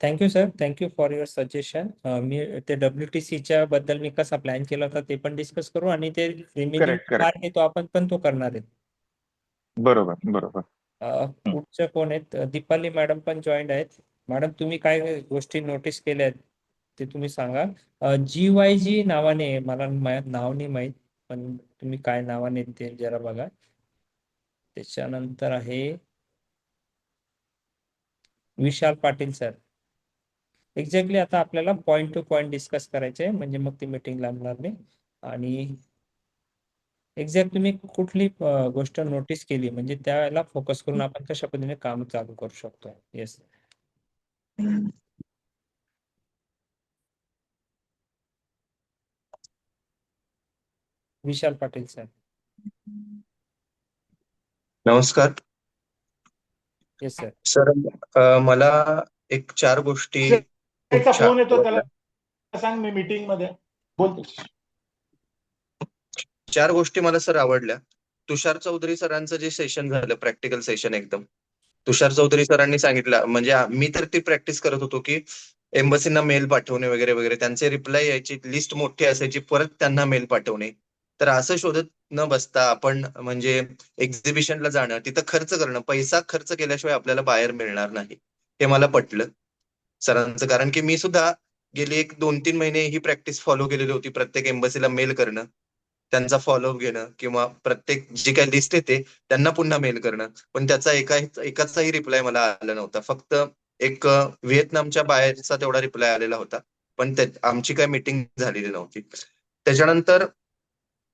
Thank you sir, thank you for your suggestion. मी ते WTCच्या बद्दल मी कसा प्लॅन केला होता ते पण डिस्कस करू आणि ते रिमेनिंग करेक्ट करेक्ट. पार्ट आहे तो आपण पण तो करणार आहे. बरोबर बरोबर. पुढच्या कोण आहेत? दीपाली मॅडम पण जॉईंट आहेत. मॅडम तुम्ही काय गोष्टी नोटीस केल्या आहेत ते तुम्ही सांगा. GYG नावाने मला नाव नाही माहीत पण तुम्ही काय नावाने ते जरा बघा. त्याच्यानंतर आहे विशाल पाटील सर. एक्झॅक्टली आता आपल्याला पॉइंट टू पॉइंट डिस्कस करायचे आहे म्हणजे मग ती मीटिंग लागणार नाही. आणि एक्झॅक्ट तुम्ही कुठली गोष्ट नोटीस केली म्हणजे त्याला फोकस करून आपण कशा पद्धतीने काम चालू करू शकतो. Yes Vishal Patil sir. नमस्कार येस सर. सर. मला एक 4 गोष्टी खूप छान फोन येतो त्याला आवडल्या. सांग मी मीटिंग मध्ये बोलतो. 4 गोष्टी मला सर आवडल्या. तुषार चौधरी सरांचं जे सेशन झालं प्रॅक्टिकल सेशन एकदम. तुषार चौधरी सरांनी सांगितलं म्हणजे मी तर ती प्रॅक्टिस करत होतो की एम्बसीना मेल पाठवणे वगैरे वगैरे त्यांचे रिप्लाय यायची लिस्ट मोठी असायची परत त्यांना मेल पाठवणे. तर असं शोधत न बसता आपण म्हणजे एक्झिबिशनला जाणं तिथं खर्च करणं पैसा खर्च केल्याशिवाय आपल्याला बाहेर मिळणार नाही हे मला पटलं सरांचं. कारण की मी सुद्धा गेली 1-2-3 महिने ही प्रॅक्टिस फॉलो केलेली होती. प्रत्येक एम्बसीला मेल करणं त्यांचा फॉलोअप घेणं किंवा प्रत्येक जी काही लिस्ट येते त्यांना पुन्हा मेल करणं. पण त्याचा एकाचाही रिप्लाय मला आला नव्हता. फक्त एक व्हिएतनामच्या बाहेरचा तेवढा रिप्लाय आलेला होता पण आमची काही मीटिंग झालेली नव्हती. त्याच्यानंतर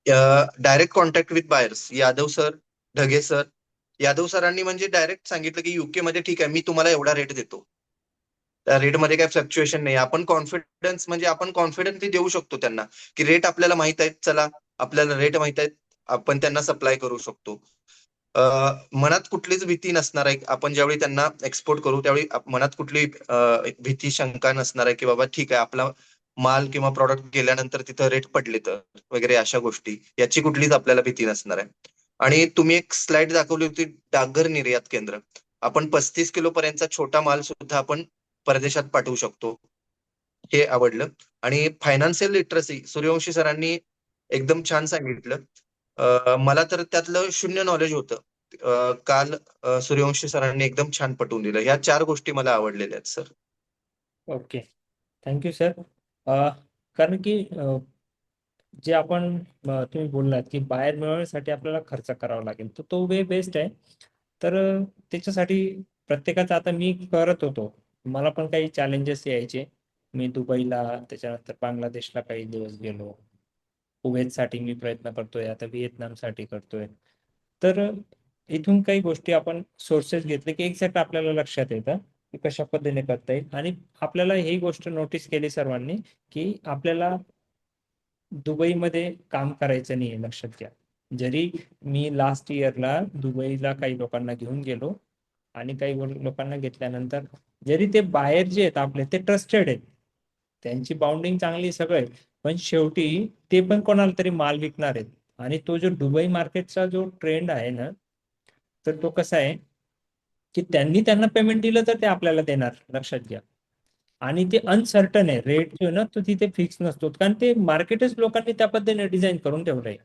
direct contact with buyers Yadav sir Dhage sir. Yadav सरांनी म्हणजे डायरेक्ट सांगितलं की UK मध्ये ठीक आहे मी तुम्हाला एवढा रेट देतो. त्या रेटमध्ये काही फ्लक्च्युएशन नाही. आपण कॉन्फिडन्स म्हणजे आपण कॉन्फिडन्सली देऊ शकतो त्यांना की रेट आपल्याला माहित आहेत. चला आपल्याला रेट माहित आहेत आपण त्यांना सप्लाय करू शकतो. मनात कुठलीच भीती नसणार आहे. आपण ज्यावेळी त्यांना एक्सपोर्ट करू त्यावेळी मनात कुठली भीती शंका नसणार आहे की बाबा ठीक आहे आपला माल किंवा प्रॉडक्ट गेल्यानंतर तिथं रेट पडले तर वगैरे अशा गोष्टी याची कुठलीच आपल्याला भीती नसणार आहे. आणि तुम्ही एक स्लाइड दाखवली होती डाकघर निर्यात केंद्र. आपण 35 किलो पर्यंतचा छोटा माल सुद्धा आपण परदेशात पाठवू शकतो. हे आवडलं. आणि फायनान्शियल लिटरसी सूर्यवंशी सरांनी एकदम छान सांगितलं. मला तर त्यातलं शून्य नॉलेज होतं. काल सूर्यवंशी सरांनी एकदम छान पटवून दिलं. ह्या 4 गोष्टी मला आवडलेल्या आहेत सर. Okay thank you sir. कारण की जे आपण तुम्ही बोललात की बाहेर मिळवण्यासाठी आपल्याला खर्च करावा लागेल तर तो वे बेस्ट आहे. तर त्याच्यासाठी प्रत्येकाचं आता मी करत होतो. मला पण काही चॅलेंजेस यायचे. मी दुबईला त्याच्यानंतर बांगलादेशला काही दिवस गेलो. कुवेतसाठी मी प्रयत्न करतोय. आता व्हिएतनामसाठी करतोय. तर इथून काही गोष्टी आपण सोर्सेस घेतले की एक्झॅक्ट आपल्याला लक्षात येतं की कशा पद्धतीने करता येईल. आणि आपल्याला ही गोष्ट नोटीस केली सर्वांनी की आपल्याला दुबईमध्ये काम करायचं नाही लक्षात घ्या. जरी मी लास्ट इयरला दुबईला काही लोकांना घेऊन गेलो आणि काही लोकांना घेतल्यानंतर जरी ते बाहेर जे आहेत आपले ते ट्रस्टेड आहेत, त्यांची बाउंडिंग चांगली सगळे, पण शेवटी ते पण कोणाला तरी माल विकणार आहेत. आणि तो जो दुबई मार्केटचा जो ट्रेंड आहे ना, तर तो कसा आहे की त्यांना पेमेंट दिलं तर ते आपल्याला देणार, लक्षात घ्या. आणि ते अनसर्टन आहे, रेट जो आहे ना तो तिथे फिक्स नसतो, कारण ते मार्केटच लोकांनी त्या पद्धतीने डिझाईन करून ठेवलंय.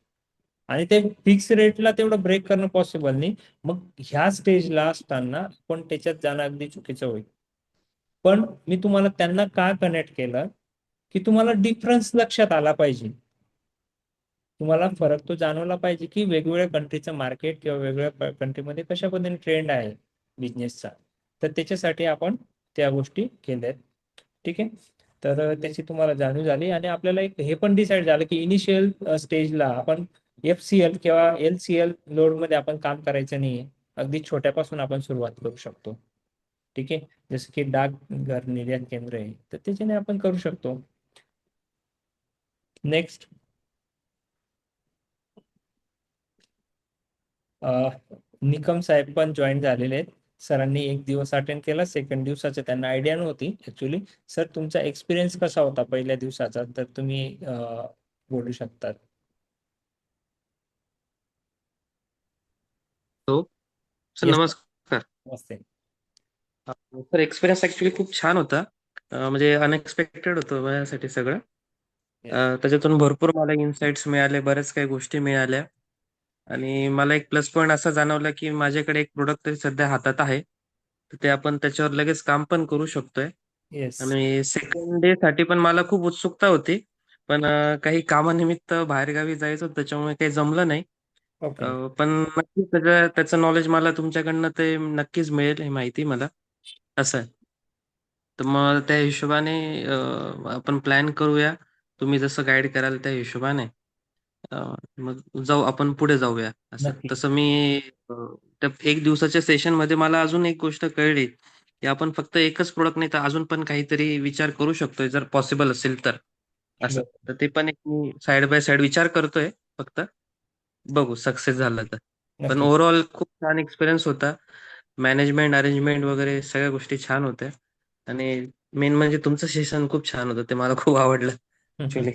आणि ते फिक्स रेटला तेवढं ब्रेक करणं पॉसिबल नाही. मग ह्या स्टेजला असताना पण त्याच्यात जाणं अगदी चुकीचं होईल. पण मी तुम्हाला त्यांना का कनेक्ट केलं की तुम्हाला डिफरन्स लक्षात आला पाहिजे, तुम्हाला फरक तो जाणवला पाहिजे की वेगवेगळ्या कंट्रीचं मार्केट किंवा वेगवेगळ्या कंट्रीमध्ये कशा पद्धतीने ट्रेंड आहे बिझनेसचा. तर त्याच्यासाठी आपण त्या गोष्टी केल्यात. ठीक आहे. तर त्याची तुम्हाला जाणीव झाली आणि आपल्याला एक हे पण डिसाईड झालं की इनिशियल स्टेजला आपण FCL किंवा LCL लोडमध्ये आपण काम करायचं नाहीये. अगदी छोट्यापासून आपण सुरुवात करू शकतो. ठीक आहे. जसं की डाकघर निर्यात केंद्र आहे, तर त्याच्याने आपण करू शकतो. नेक्स्ट, निकम साहेब पण जॉईन झालेले आहेत. सरांनी एक दिवस अटेंड केला, सेकंड दिवसाची त्यांना आयडिया नव्हती ऍक्च्युली. सर, तुमचा एक्सपिरियन्स कसा होता पहिल्या दिवसाचा, तर तुम्ही बोलू शकतात. हो सर, येस, नमस्कार. नमस्ते. सर, एक्सपिरियन्स ऍक्च्युली खूप छान होता. म्हणजे अनएक्सपेक्टेड होतं माझ्यासाठी सगळं. त्याच्यातून भरपूर मला इन्साइट्स मिळाले, बऱ्याच काही गोष्टी मिळाल्या. आणि मला एक प्लस पॉईंट असा जाणवला की माझ्याकडे एक प्रोडक्ट तरी सध्या हातात आहे, तर ते आपण त्याच्यावर लगेच काम पण करू शकतोय. येस. आणि सेकंड डे साठी पण मला खूप उत्सुकता होती, पण काही कामानिमित्त बाहेरगावी जायचं होतं, त्याच्यामुळे काही जमलं नाही. ओके. पण नक्कीच त्याचं नॉलेज मला तुमच्याकडनं ते नक्कीच मिळेल, हे माहिती मला असं आहे. तर मग त्या हिशोबाने आपण प्लॅन करूया, तुम्ही जसं गाईड कराल त्या हिशोबाने. मग जाऊ, आपण पुढे जाऊया असं. नक्की. तसं मी त्या एक दिवसाच्या सेशन मध्ये मला अजून एक गोष्ट कळली की आपण फक्त एकच प्रोडक्ट नाही तर अजून पण काहीतरी विचार करू शकतोय, जर पॉसिबल असेल तर असं. बरोबर. तर ते पण एक मी साइड बाय साइड विचार करतोय, फक्त बघू सक्सेस झालं तर. पण नक्की. ओव्हरऑल खूप छान एक्सपिरियन्स होता. मॅनेजमेंट, अरेंजमेंट वगैरे सगळ्या गोष्टी छान होत्या. आणि मेन म्हणजे तुमचं सेशन खूप छान होतं, ते मला खूप आवडलं ऍक्च्युली.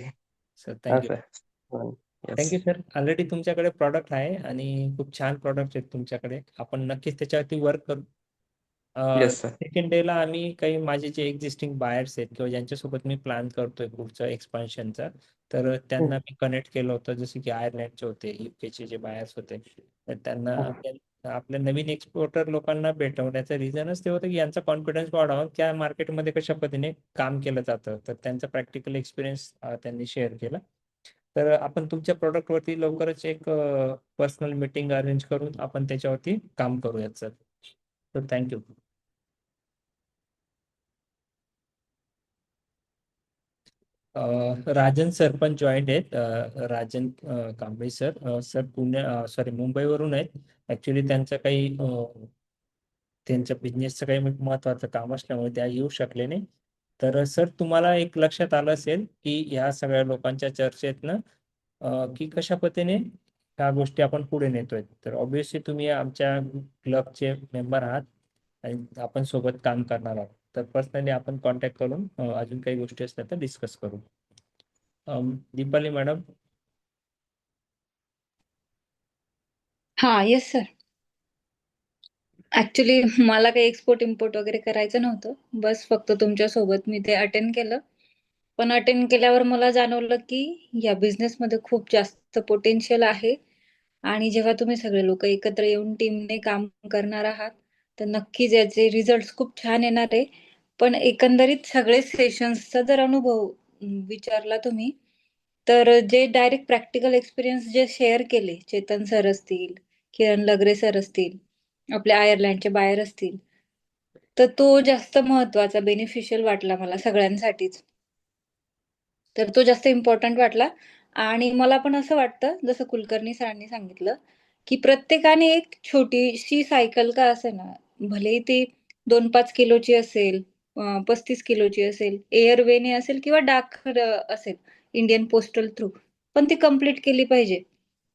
Sir, thank you. असं थँक्यू येस. सर. ऑलरेडी तुमच्याकडे प्रॉडक्ट आहे आणि खूप छान प्रॉडक्ट आहेत तुमच्याकडे, आपण नक्कीच त्याच्यावरती वर्क करू. Yes sir. सेकंड डेला आम्ही काही माझे जे एक्झिस्टिंग बायर्स आहेत किंवा ज्यांच्यासोबत मी प्लॅन करतोय पुढचं एक्सपान्शनचा, तर त्यांना मी कनेक्ट केलं होतं, जसे की आयर्लंडचे होते, युकेचे जे बायर्स होते, तर त्यांना आपल्या नवीन एक्सपोर्टर लोकांना भेटवण्याचं रिझनच ते होतं की यांचा कॉन्फिडन्स वाढावा, त्या मार्केटमध्ये कशा पद्धतीने काम केलं जातं. तर त्यांचा प्रॅक्टिकल एक्सपिरियन्स त्यांनी शेअर केला. तर आपण तुमच्या प्रोडक्टवरती लवकरच एक पर्सनल मीटिंग अरेंज करून आपण त्याच्यावरती काम करूयात सर. तर थँक्यू. राजन सर पण जॉईंट आहेत. Rajan Kamble sir. Sir sorry मुंबईवरून आहेत. ऍक्च्युली त्यांचं काही त्यांच्या बिझनेसचं काही महत्वाचं काम असल्यामुळे त्या येऊ शकले नाही. तर सर, तुम्हाला एक लक्षात आलं असेल की ह्या सगळ्या लोकांच्या चर्चेतनं की कशा पद्धतीने ह्या गोष्टी आपण पुढे नेतोय. तर ऑब्व्हियसली तुम्ही आमच्या क्लबचे मेंबर आहात आणि आपण सोबत काम करणार आहोत. तर पर्सनली आपण कॉन्टॅक्ट करून अजून काही गोष्टी असतात तर डिस्कस करू. दीपाली मॅडम. हा, येस सर. ऍक्च्युली मला काही एक्सपोर्ट इम्पोर्ट वगैरे करायचं नव्हतं, बस फक्त तुमच्यासोबत मी ते अटेंड केलं. पण अटेंड केल्यावर मला जाणवलं की या बिझनेसमध्ये खूप जास्त पोटेन्शियल आहे. आणि जेव्हा तुम्ही सगळे लोक एकत्र येऊन टीमने काम करणार आहात, तर नक्कीच याचे रिझल्ट खूप छान येणार आहे. पण एकंदरीत सगळे सेशन्सचा जर अनुभव विचारला तुम्ही, तर जे डायरेक्ट प्रॅक्टिकल एक्सपिरियन्स जे शेअर केले, चेतन सर असतील, किरण लगरे सर असतील, आपले आयर्लंडचे बायर असतील, तर तो जास्त महत्वाचा बेनिफिशियल वाटला मला सगळ्यांसाठीच. तर तो जास्त इम्पॉर्टंट वाटला. आणि मला पण असं वाटतं, जसं कुलकर्णी सरांनी सांगितलं, की प्रत्येकाने एक छोटीशी सायकल का असेना, भलेही ती 2-5 किलोची असेल, 35 किलोची असेल, एअरवेने असेल किंवा डाक असेल, इंडियन पोस्टल थ्रू, पण ती कंप्लीट केली पाहिजे.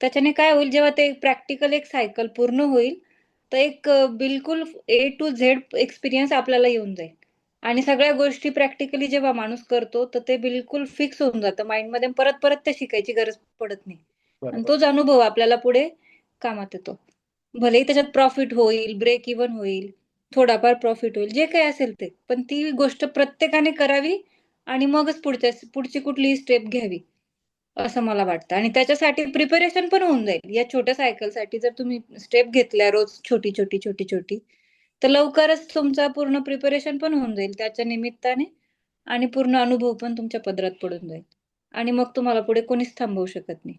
त्याच्याने काय होईल, जेव्हा ते प्रॅक्टिकल एक सायकल पूर्ण होईल, तर एक बिलकुल A to Z एक्सपिरियन्स आपल्याला येऊन जाईल. आणि सगळ्या गोष्टी प्रॅक्टिकली जेव्हा माणूस करतो, तर ते बिलकुल फिक्स होऊन जातं माइंडमध्ये. परत-परत ते शिकायची गरज पडत नाही. आणि बरोबर. तोच अनुभव आपल्याला पुढे कामात येतो. भलेही त्याच्यात प्रॉफिट होईल, ब्रेक इव्हन होईल, थोडाफार प्रॉफिट होईल, जे काही असेल ते. पण ती गोष्ट प्रत्येकाने करावी आणि मगच पुढची कुठलीही स्टेप घ्यावी, असं मला वाटतं. आणि त्याच्यासाठी प्रिपरेशन पण होऊन जाईल. या छोट्या सायकलसाठी जर तुम्ही स्टेप घेतल्या रोज छोटी, तर लवकरच तुमचा पूर्ण प्रिपरेशन पण होऊन जाईल त्याच्या निमित्ताने आणि पूर्ण अनुभव पण तुमच्या पदरात पडून जाईल. आणि मग तुम्हाला पुढे कोणीच थांबवू शकत नाही.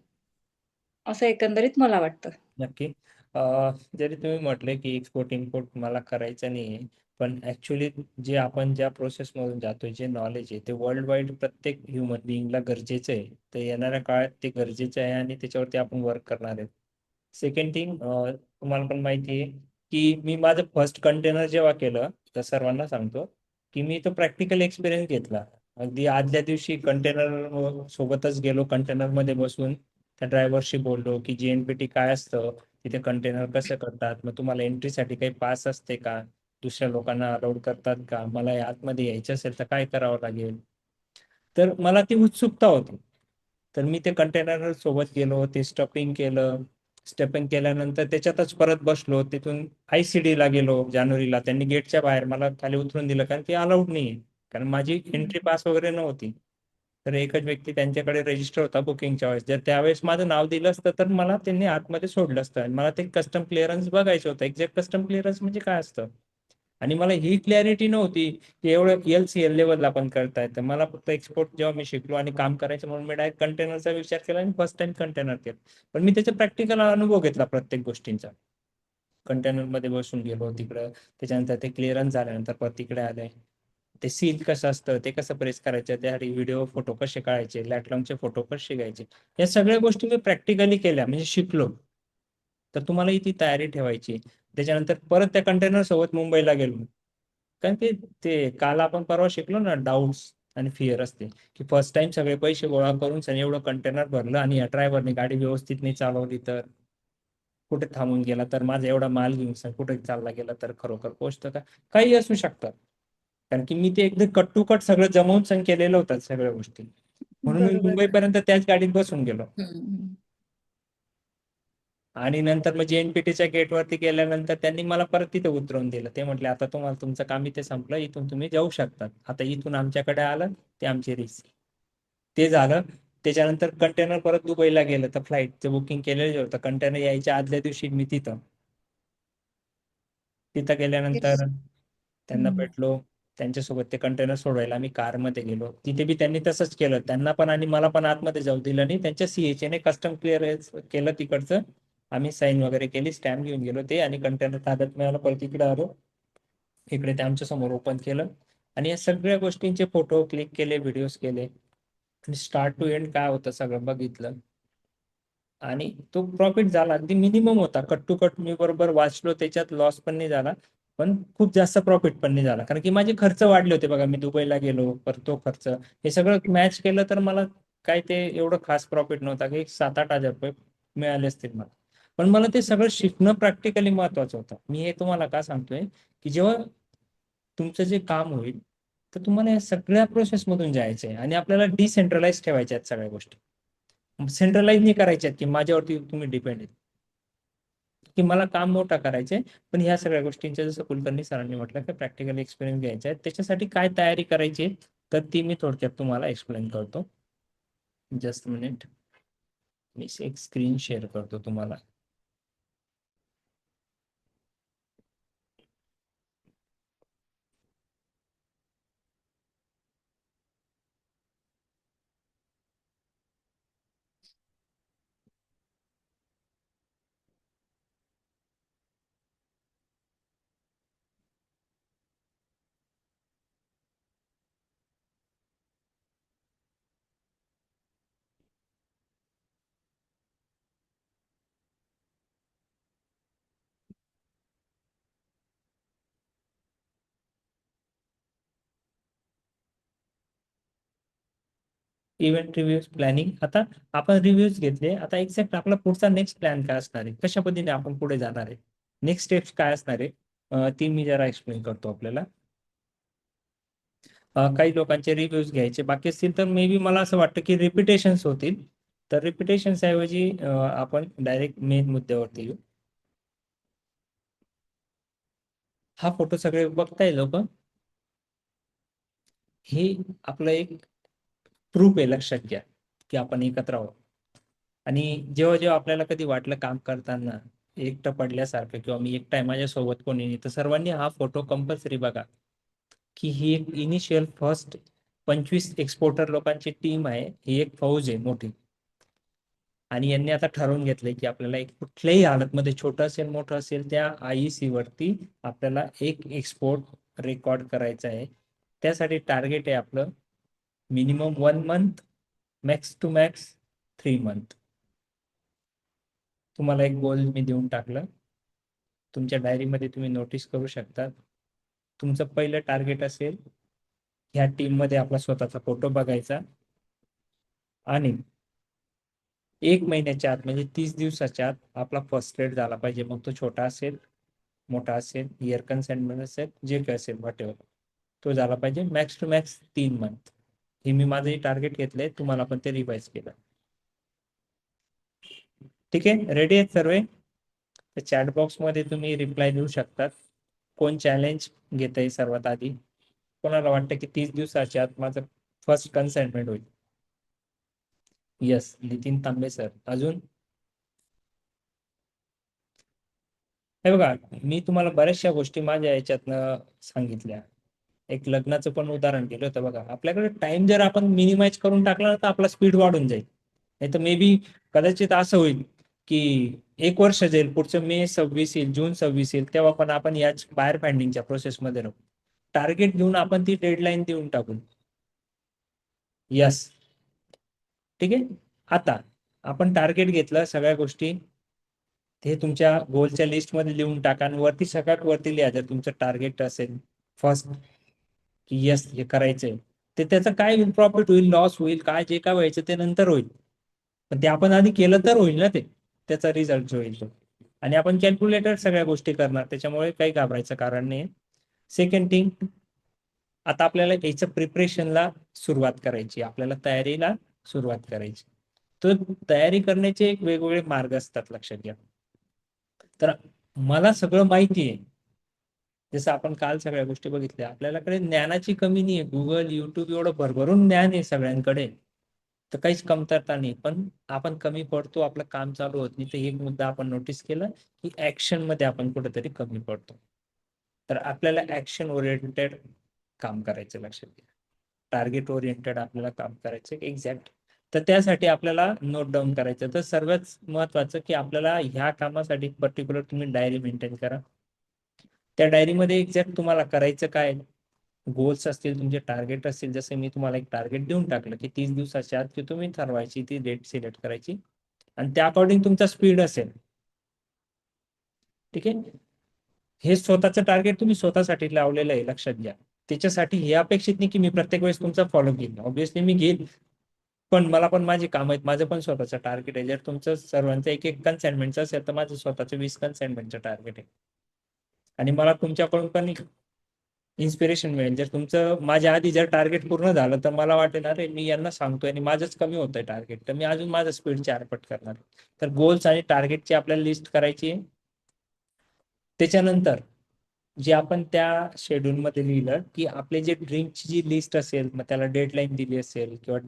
असं एकंदरीत मला वाटतं. नक्की. जरी तुम्ही म्हटले की एक्सपोर्ट इम्पोर्ट मला करायचं नाहीये, पण ऍक्च्युली जे आपण ज्या प्रोसेस मधून जातोय, जे नॉलेज आहे ते वर्ल्ड वाईड प्रत्येक ह्युमन बिईंगला गरजेचं आहे. तर येणाऱ्या काळात ते गरजेचं आहे आणि त्याच्यावरती आपण वर्क करणार आहेत. सेकंड थिंग, तुम्हाला पण माहिती आहे की मी माझं फर्स्ट कंटेनर जेव्हा केलं, तर सर्वांना सांगतो की मी तो प्रॅक्टिकल एक्सपिरियन्स घेतला. अगदी आदल्या दिवशी कंटेनर सोबतच गेलो, कंटेनर मध्ये बसून त्या ड्रायव्हरशी बोललो की जीएनपीटी काय असतं, तिथे कंटेनर कसं करतात, मग तुम्हाला एंट्रीसाठी काही पास असते का, दुसऱ्या लोकांना अलाउड करतात का, मला या आतमध्ये यायचं असेल तर काय करावं लागेल. तर मला ती उत्सुकता होती. तर मी ते कंटेनर सोबत गेलो, ते स्टफिंग केलं. स्टफिंग केल्यानंतर त्याच्यातच परत बसलो. तिथून ICD ला गेलो जानेवारीला. त्यांनी गेटच्या बाहेर मला खाली उतरून दिलं, कारण की अलाउड नाहीये. कारण माझी एंट्री पास वगैरे नव्हती. तर एकच व्यक्ती त्यांच्याकडे रजिस्टर होता बुकिंगच्या वेळेस. जर त्यावेळेस माझं नाव दिलं असतं तर मला त्यांनी आतमध्ये सोडलं असतं. आणि मला ते कस्टम क्लिअरन्स बघायचं होतं. एक्झॅक्ट कस्टम क्लिअरन्स म्हणजे काय असतं. आणि मला ही क्लॅरिटी नव्हती की एवढं LCL लेवलला पण करता येतं. मला फक्त एक्सपोर्ट जेव्हा मी शिकलो आणि काम करायचं म्हणून मी डायरेक्ट कंटेनरचा विचार केला आणि फर्स्ट टाइम कंटेनर केलं. पण मी त्याचा प्रॅक्टिकल अनुभव घेतला प्रत्येक गोष्टींचा. कंटेनर मध्ये बसून गेलो तिकडं, त्याच्यानंतर ते क्लिअरन्स झाल्यानंतर परत तिकडे आले. ते सील कसं असतं, ते कसं प्रेस करायचं, त्यासाठी व्हिडिओ फोटो कसे काढायचे, लॅटलॉंगचे फोटो कसे घ्यायचे, या सगळ्या गोष्टी मी प्रॅक्टिकली केल्या, म्हणजे शिकलो. तर तुम्हाला ती तयारी ठेवायची. त्याच्यानंतर परत त्या कंटेनर सोबत मुंबईला गेलो. कारण की ते काल आपण परवा शिकलो ना, डाऊट्स आणि फिअर असते की फर्स्ट टाइम सगळे पैसे गोळा करून एवढं कंटेनर भरलं आणि या ड्रायव्हरने गाडी व्यवस्थित नाही चालवली तर, कुठे थांबून गेला तर, माझा एवढा माल घेऊन कुठे चालला गेला तर खरोखर पोहोचतं का, काही असू शकतं. कारण की मी ते एकदम कट टू कट सगळं जमवून केलेलं होतं सगळ्या गोष्टी. म्हणून मी बरोबर. मुंबईपर्यंत त्याच गाडीत बसून गेलो. हम्म. आणि नंतर मग JNPTच्या गेटवरती गेल्यानंतर त्यांनी मला परत तिथे उतरवून दिलं. ते म्हटले आता तुम्हाला तुमचं काम इथे संपलं, इथून तुम्ही जाऊ शकतात. आता इथून आमच्याकडे आलं ते आमची रिस्क. ते झालं. त्याच्यानंतर कंटेनर परत दुबईला गेलं, तर फ्लाईटचं बुकिंग केलेलं होतं. कंटेनर यायच्या आदल्या दिवशी मी तिथं गेल्यानंतर त्यांना हम्म. भेटलो. त्यांच्यासोबत ते कंटेनर सोडवायला आम्ही कारमध्ये गेलो. तिथे बी त्यांनी तसंच केलं. त्यांना पण आणि मला पण आतमध्ये जाऊ दिलं नाही. त्यांच्या CHA ने कस्टम क्लिअरन्स केलं तिकडचं. आम्ही साईन वगैरे केली, स्टॅम्प घेऊन गेलो ते, आणि कंटेनर ताब्यात मिळालं. परत इकडे आलो. इकडे ते आमच्या समोर ओपन केलं आणि या सगळ्या गोष्टींचे फोटो क्लिक केले, व्हिडिओज केले आणि स्टार्ट टू एंड काय होतं सगळं बघितलं. आणि तो प्रॉफिट झाला, अगदी मिनिमम होता. कट टू कट मी बरोबर वाचलो, त्याच्यात लॉस पण नाही झाला, पण खूप जास्त प्रॉफिट पण नाही झाला. कारण की माझे खर्च वाढले होते बघा. मी दुबईला गेलो, परत तो खर्च, हे सगळं मॅच केलं तर मला काय ते एवढं खास प्रॉफिट नव्हता की 7-8 हजार रुपये मिळाले असतील मला. पण मला ते सगळं शिकणं प्रॅक्टिकली महत्वाचं होतं. मी हे तुम्हाला का सांगतोय की जेव्हा तुमचं जे काम होईल, तर तुम्हाला या सगळ्या प्रोसेस मधून जायचंय आणि आपल्याला डिसेंट्रलाइज ठेवायच्या आहेत सगळ्या गोष्टी. सेंट्रलाइज नाही करायच्यात की माझ्यावरती तुम्ही डिपेंड आहे, की मला काम मोठा करायचंय. पण ह्या सगळ्या गोष्टींच्या, जसं कुलकर्णी सरांनी म्हटलं, की प्रॅक्टिकल एक्सपिरियन्स घ्यायचा आहे. त्याच्यासाठी काय तयारी करायची आहे, तर ती मी थोडक्यात तुम्हाला एक्सप्लेन करतो. जस्ट मिनिट, मी एक स्क्रीन शेअर करतो तुम्हाला. Event reviews planning. आता आपण रिव्ह्यूज घेतले, आता एक्झॅक्ट आपला पुढचा नेक्स्ट प्लॅन काय असणार आहे, कशा पद्धतीने आपण पुढे जाणार आहे. नेक्स्ट स्टेप्स काय असणार आहे ती मी जरा एक्सप्लेन करतो आपल्याला. काही लोकांचे रिव्ह्यूज घ्यायचे बाकी असतील तर मे बी मला असं वाटतं की रिपिटेशन्स होतील. तर रिपिटेशन्स ऐवजी आपण डायरेक्ट मेन मुद्द्यावरती येऊ. हा फोटो सगळे बघताय लोक. हे आपलं एक प्रूफ आहे, लक्षात घ्या की आपण एकत्र आहोत. आणि जेव्हा जेव्हा आपल्याला कधी वाटलं काम करताना एकटं पडल्यासारखं किंवा मी एकटा आहे माझ्यासोबत कोणी नाही, तर सर्वांनी हा फोटो कंपल्सरी बघा की ही एक इनिशियल फर्स्ट 25 एक्सपोर्टर लोकांची टीम आहे. ही एक फौज आहे मोठी. आणि यांनी आता ठरवून घेतलंय की आपल्याला एक कुठल्याही हालतमध्ये छोटं असेल मोठं असेल त्या IEC वरती आपल्याला एक एक्सपोर्ट रेकॉर्ड करायचा आहे. त्यासाठी टार्गेट आहे आपलं minimum 1 month, max to max 3 month. तुम्हाला एक गोल मी देऊन टाकलं, तुमच्या डायरीमध्ये तुम्ही नोटीस करू शकता. तुमचं पहिलं टार्गेट असेल ह्या टीम मध्ये आपला स्वतःचा फोटो बघायचा आणि 1 महिन्याच्या आत म्हणजे 30 दिवसाच्या आत आपला फर्स्ट रेट झाला पाहिजे. मग तो छोटा असेल मोठा असेल इयर कन्साइनमेंट असेल जे काय असेल व्हॉटएव्हर, तो झाला पाहिजे मॅक्स टू मॅक्स 3 मंथ. हे मी माझंही टार्गेट घेतलंय, तुम्हाला पण ते रिवाइज केलं. ठीक आहे, रेडी आहेत सर्व? तर चॅट बॉक्स मध्ये तुम्ही रिप्लाय देऊ शकतात. कोण चॅलेंज घेत आहे सर्वात आधी? कोणाला वाटतं की 30 दिवसाच्या आत माझं फर्स्ट कन्साइनमेंट होईल? यस, नितीन तांबे सर. अजून? हे बघा, मी तुम्हाला बऱ्याचशा गोष्टी माझ्या याच्यातनं सांगितल्या. एक लग्नाचं पण उदाहरण दिलं होतं बघा. आपल्याकडे टाइम जर आपण मिनिमाइज करून टाकला तर आपला स्पीड वाढून जाईल. नाही तर मे बी कदाचित असं होईल की 1 वर्ष जाईल, पुढचं मे 26 येईल, जून 26 येईल, तेव्हा पण आपण याच बाहेर फाइंडिंगच्या प्रोसेसमध्ये राहू. टार्गेट घेऊन आपण ती डेडलाईन देऊन टाकू. यस, ठीक आहे. आता आपण टार्गेट घेतलं, सगळ्या गोष्टी ते तुमच्या गोलच्या लिस्टमध्ये लिहून टाका आणि वरती सगळ्यात वरती लिहा जर तुमचं टार्गेट असेल फर्स्ट की यस हे करायचंय. ते त्याचं काय होईल, प्रॉफिट होईल, लॉस होईल, काय जे काय व्हायचं ते नंतर होईल, पण ते आपण आधी केलं तर होईल ना. ते त्याचा रिझल्ट होईल तो. आणि आपण कॅल्क्युलेटर सगळ्या गोष्टी करणार, त्याच्यामुळे काही घाबरायचं कारण नाही. सेकंड थिंग, आता आपल्याला याचं प्रिपरेशनला सुरुवात करायची, आपल्याला तयारीला सुरुवात करायची. तर तयारी करण्याचे एक वेगवेगळे मार्ग असतात, लक्षात घ्या. तर मला सगळं माहिती आहे, जसं आपण काल सगळ्या गोष्टी बघितल्या. आपल्याकडे ज्ञानाची कमी नाही आहे. गुगल, युट्यूब एवढं भरभरून ज्ञान आहे सगळ्यांकडे, तर काहीच कमतरता नाही. पण आपण कमी पडतो, आपलं काम चालू होत नाही. तर एक मुद्दा आपण नोटीस केला की ऍक्शन मध्ये आपण कुठेतरी कमी पडतो. तर आपल्याला ऍक्शन ओरिएंटेड काम करायचं, लक्षात घ्या. टार्गेट ओरिएंटेड आपल्याला काम करायचं एक्झॅक्ट. तर त्यासाठी आपल्याला नोट डाऊन करायचं. तर सर्वात महत्वाचं की आपल्याला ह्या कामासाठी पर्टिक्युलर तुम्ही डायरी मेंटेन करा. त्या डायरीमध्ये एक्झॅक्ट तुम्हाला करायचं काय, गोल्स असतील, तुमचे टार्गेट असतील. जसे मी तुम्हाला एक टार्गेट देऊन टाकलं की 30 दिवसाच्या आत की तुम्ही ठरवायची ती डेट सिलेक्ट करायची आणि त्या अकॉर्डिंग तुमचा स्पीड असेल. ठीक आहे, हे स्वतःचं टार्गेट तुम्ही स्वतःसाठी लावलेलं आहे, लक्षात घ्या. त्याच्यासाठी हे अपेक्षित नाही की मी प्रत्येक वेळेस तुमचा फॉलो घेईन. ऑब्व्हियसली मी घेईन, पण मला पण माझी काम आहेत, माझं पण स्वतःचं टार्गेट आहे. जर तुमचं सर्वांचं एक एक कन्साइनमेंटचं असेल तर माझं स्वतःचं 20 कन्साइनमेंटचं टार्गेट आहे. आणि मला तुमच्याकडून पण इन्स्पिरेशन मिळेल. जर तुमचं माझ्या आधी जर टार्गेट पूर्ण झालं तर मला वाटेल अरे मी यांना सांगतोय आणि माझंच कमी होतंय टार्गेट, तर मी अजून माझं स्पीड 4 पट करणार. तर गोल्स आणि टार्गेटची आपल्याला लिस्ट करायची आहे. त्याच्यानंतर जे आपण त्या शेड्यूल मध्ये लिहिलं की आपले जे ड्रिंकची जी लिस्ट असेल, मग त्याला डेडलाईन दिली असेल किंवा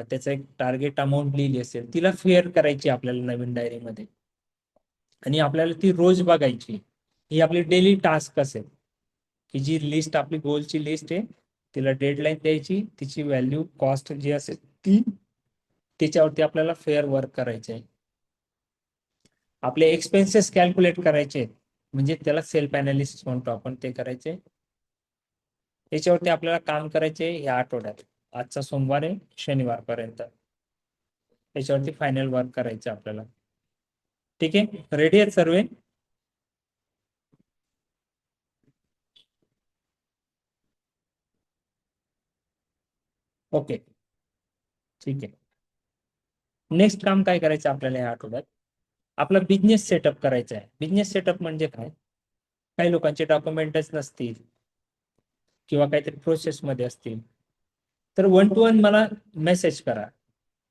त्याचं एक टार्गेट अमाऊंट लिहिली असेल, तिला फेअर करायची आपल्याला नवीन डायरीमध्ये. आणि आपल्याला ती रोज बघायची. ही आपली डेली टास्क असेल की जी लिस्ट आपली गोलची लिस्ट आहे, तिला डेडलाईन द्यायची, तिची व्हॅल्यू कॉस्ट जी असेल ती, त्याच्यावरती आपल्याला फेअर वर्क करायचे आहे. आपले एक्सपेन्सेस कॅल्क्युलेट करायचे, म्हणजे त्याला सेल्फ अनालिसिस म्हणतो आपण, ते करायचे. याच्यावरती आपल्याला काम करायचे या आठवड्यात. आजचा सोमवार आहे, शनिवारपर्यंत याच्यावरती फायनल वर्क करायचं आपल्याला. ठीक आहे, रेडी आहेत सर्व? ओके, ठीक आहे. नेक्स्ट काम काय करायचं आपल्याला या आठवड्यात, आपला बिझनेस सेटअप करायचा आहे. बिझनेस सेटअप म्हणजे काय? काही लोकांचे डॉक्युमेंटच नसतील किंवा काहीतरी प्रोसेसमध्ये असतील, तर 1 to 1 मला मेसेज करा.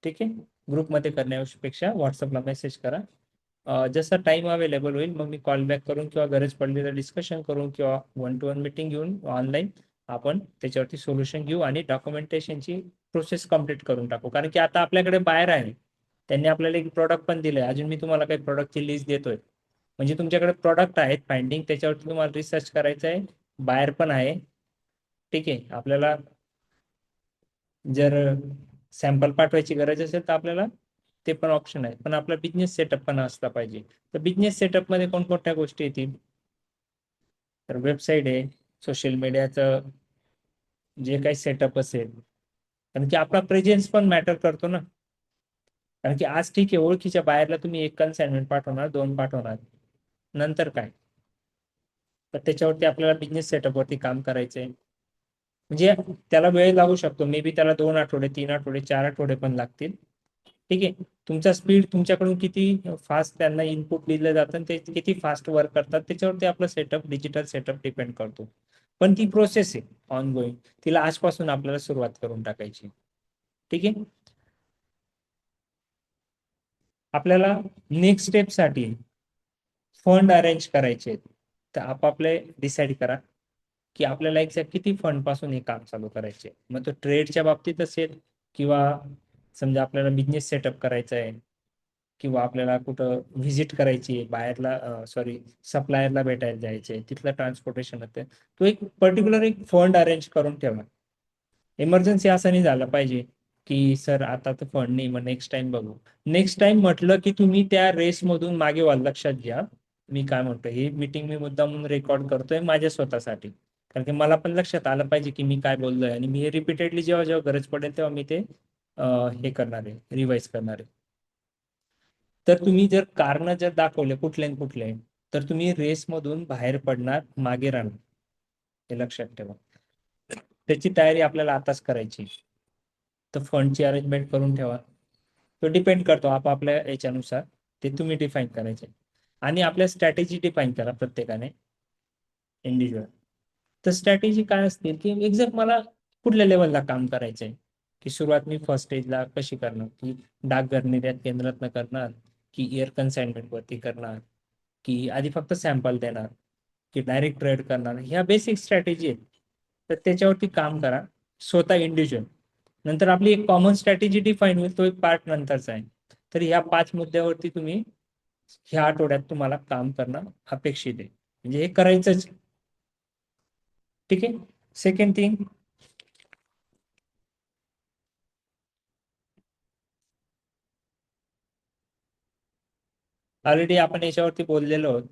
ठीक आहे, ग्रुपमध्ये करण्यापेक्षा व्हॉट्सअपला मेसेज करा. जसा टाइम अवेलेबल होईल मग मी कॉल बॅक करून किंवा गरज पडली तर डिस्कशन करून किंवा 1 to 1 मीटिंग घेऊन ऑनलाईन आपण त्याच्यावरती सोल्युशन घेऊ आणि डॉक्युमेंटेशनची प्रोसेस कम्प्लीट करून टाकू. कारण की आता आपल्याकडे बाहेर आहे, त्यांनी आपल्याला एक प्रॉडक्ट पण दिलंय. अजून मी तुम्हाला काही प्रॉडक्टची लिस्ट देतोय. म्हणजे तुमच्याकडे प्रॉडक्ट आहेत फाइंडिंग, त्याच्यावरती तुम्हाला रिसर्च करायचं आहे. बाहेर पण आहे. ठीक आहे, आपल्याला जर सॅम्पल पाठवायची गरज असेल तर आपल्याला ते पण ऑप्शन आहे. पण आपला बिझनेस सेटअप पण असला पाहिजे. तर बिझनेस सेटअप मध्ये कोणकोणत्या गोष्टी येतील? तर वेबसाईट आहे, सोशल मीडियाचं जे काही सेटअप असेल, कारण की आपला प्रेझेन्स पण मॅटर करतो ना. कारण की आज ठीक आहे, ओळखीच्या बाहेरला तुम्ही 1 कन्साइनमेंट पाठवणार, 2 पाठवणार, नंतर काय? तर त्याच्यावरती आपल्याला बिझनेस सेटअप वरती काम करायचंय. म्हणजे त्याला वेळ लागू शकतो. मे बी त्याला 2 आठवडे, 3 आठवडे, 4 आठवडे पण लागतील. ठीक आहे, तुमचा स्पीड, तुमच्याकडून किती फास्ट त्यांना इनपुट दिलं जातं, ते किती फास्ट वर्क करतात त्याच्यावरती आपलं सेटअप, डिजिटल सेटअप डिपेंड करतो. पण ती प्रोसेस आहे ऑन गोईंग, तिला आजपासून आपल्याला सुरुवात करून टाकायची. ठीक आहे, आपल्याला नेक्स्ट स्टेप साठी फंड अरेंज करायचे आहेत. तर आपापले डिसाईड करा की आपल्याला एक्झॅक्ट किती फंड पासून हे काम चालू करायचे. मग तो ट्रेडच्या बाबतीत असेल किंवा समजा आपल्याला बिझनेस सेटअप करायचा आहे किंवा आपल्याला कुठं व्हिजिट करायची आहे बाहेरला, सप्लायरला भेटायला जायचे, तिथलं ट्रान्सपोर्टेशन होते, तो एक पर्टिक्युलर एक फंड अरेंज करून ठेवा. इमर्जन्सी असं नाही झालं पाहिजे की सर आता तर फंड नाही, मग नेक्स्ट टाइम बघू. नेक्स्ट टाइम म्हटलं की तुम्ही त्या रेसमधून मागे व्हाल. लक्षात घ्या मी काय म्हणतो. ही मीटिंग मी मुद्दाम रेकॉर्ड करतोय माझ्या स्वतःसाठी, कारण की मला पण लक्षात आलं पाहिजे की मी काय बोललोय आणि मी हे रिपीटेडली जेव्हा जेव्हा गरज पडेल तेव्हा मी ते हे करणार आहे, रिवाइज करणार आहे. तर तुम्ही जर कारण जर दाखवले कुठले कुठले, तर तुम्ही रेसमधून बाहेर पडणार, मागे राहणार. हे लक्षात ठेवा. त्याची तयारी आपल्याला आताच करायची. तर फंडची अरेंजमेंट करून ठेवा. तो डिपेंड करतो आपापल्या याच्यानुसार, ते तुम्ही डिफाईन करायचे. आणि आपल्या स्ट्रॅटेजी डिफाईन करा प्रत्येकाने इंडिव्हिज्युअल. तर स्ट्रॅटेजी काय असतील की एक्झॅक्ट मला कुठल्या लेवलला काम करायचंय, की सुरुवात मी फर्स्ट स्टेजला कशी करणार, की डाकघर निर्यात केंद्रातनं करणार, की एअर कन्साइनमेंट वरती करणार, की आधी फक्त सॅम्पल देणार, की डायरेक्ट ट्रेड करणार. ह्या बेसिक स्ट्रॅटेजी आहेत. तर त्याच्यावरती काम करा स्वतः इंडिव्हिज्युअल. नंतर आपली एक कॉमन स्ट्रॅटेजी डिफाईन होईल, तो एक पार्ट नंतरचा आहे. तर ह्या 5 मुद्द्यावरती तुम्ही ह्या आठवड्यात तुम्हाला काम करणं अपेक्षित आहे. म्हणजे हे करायचंच. ठीक आहे, सेकंड थिंग, ऑलरेडी आपण याच्यावरती बोललेलो आहोत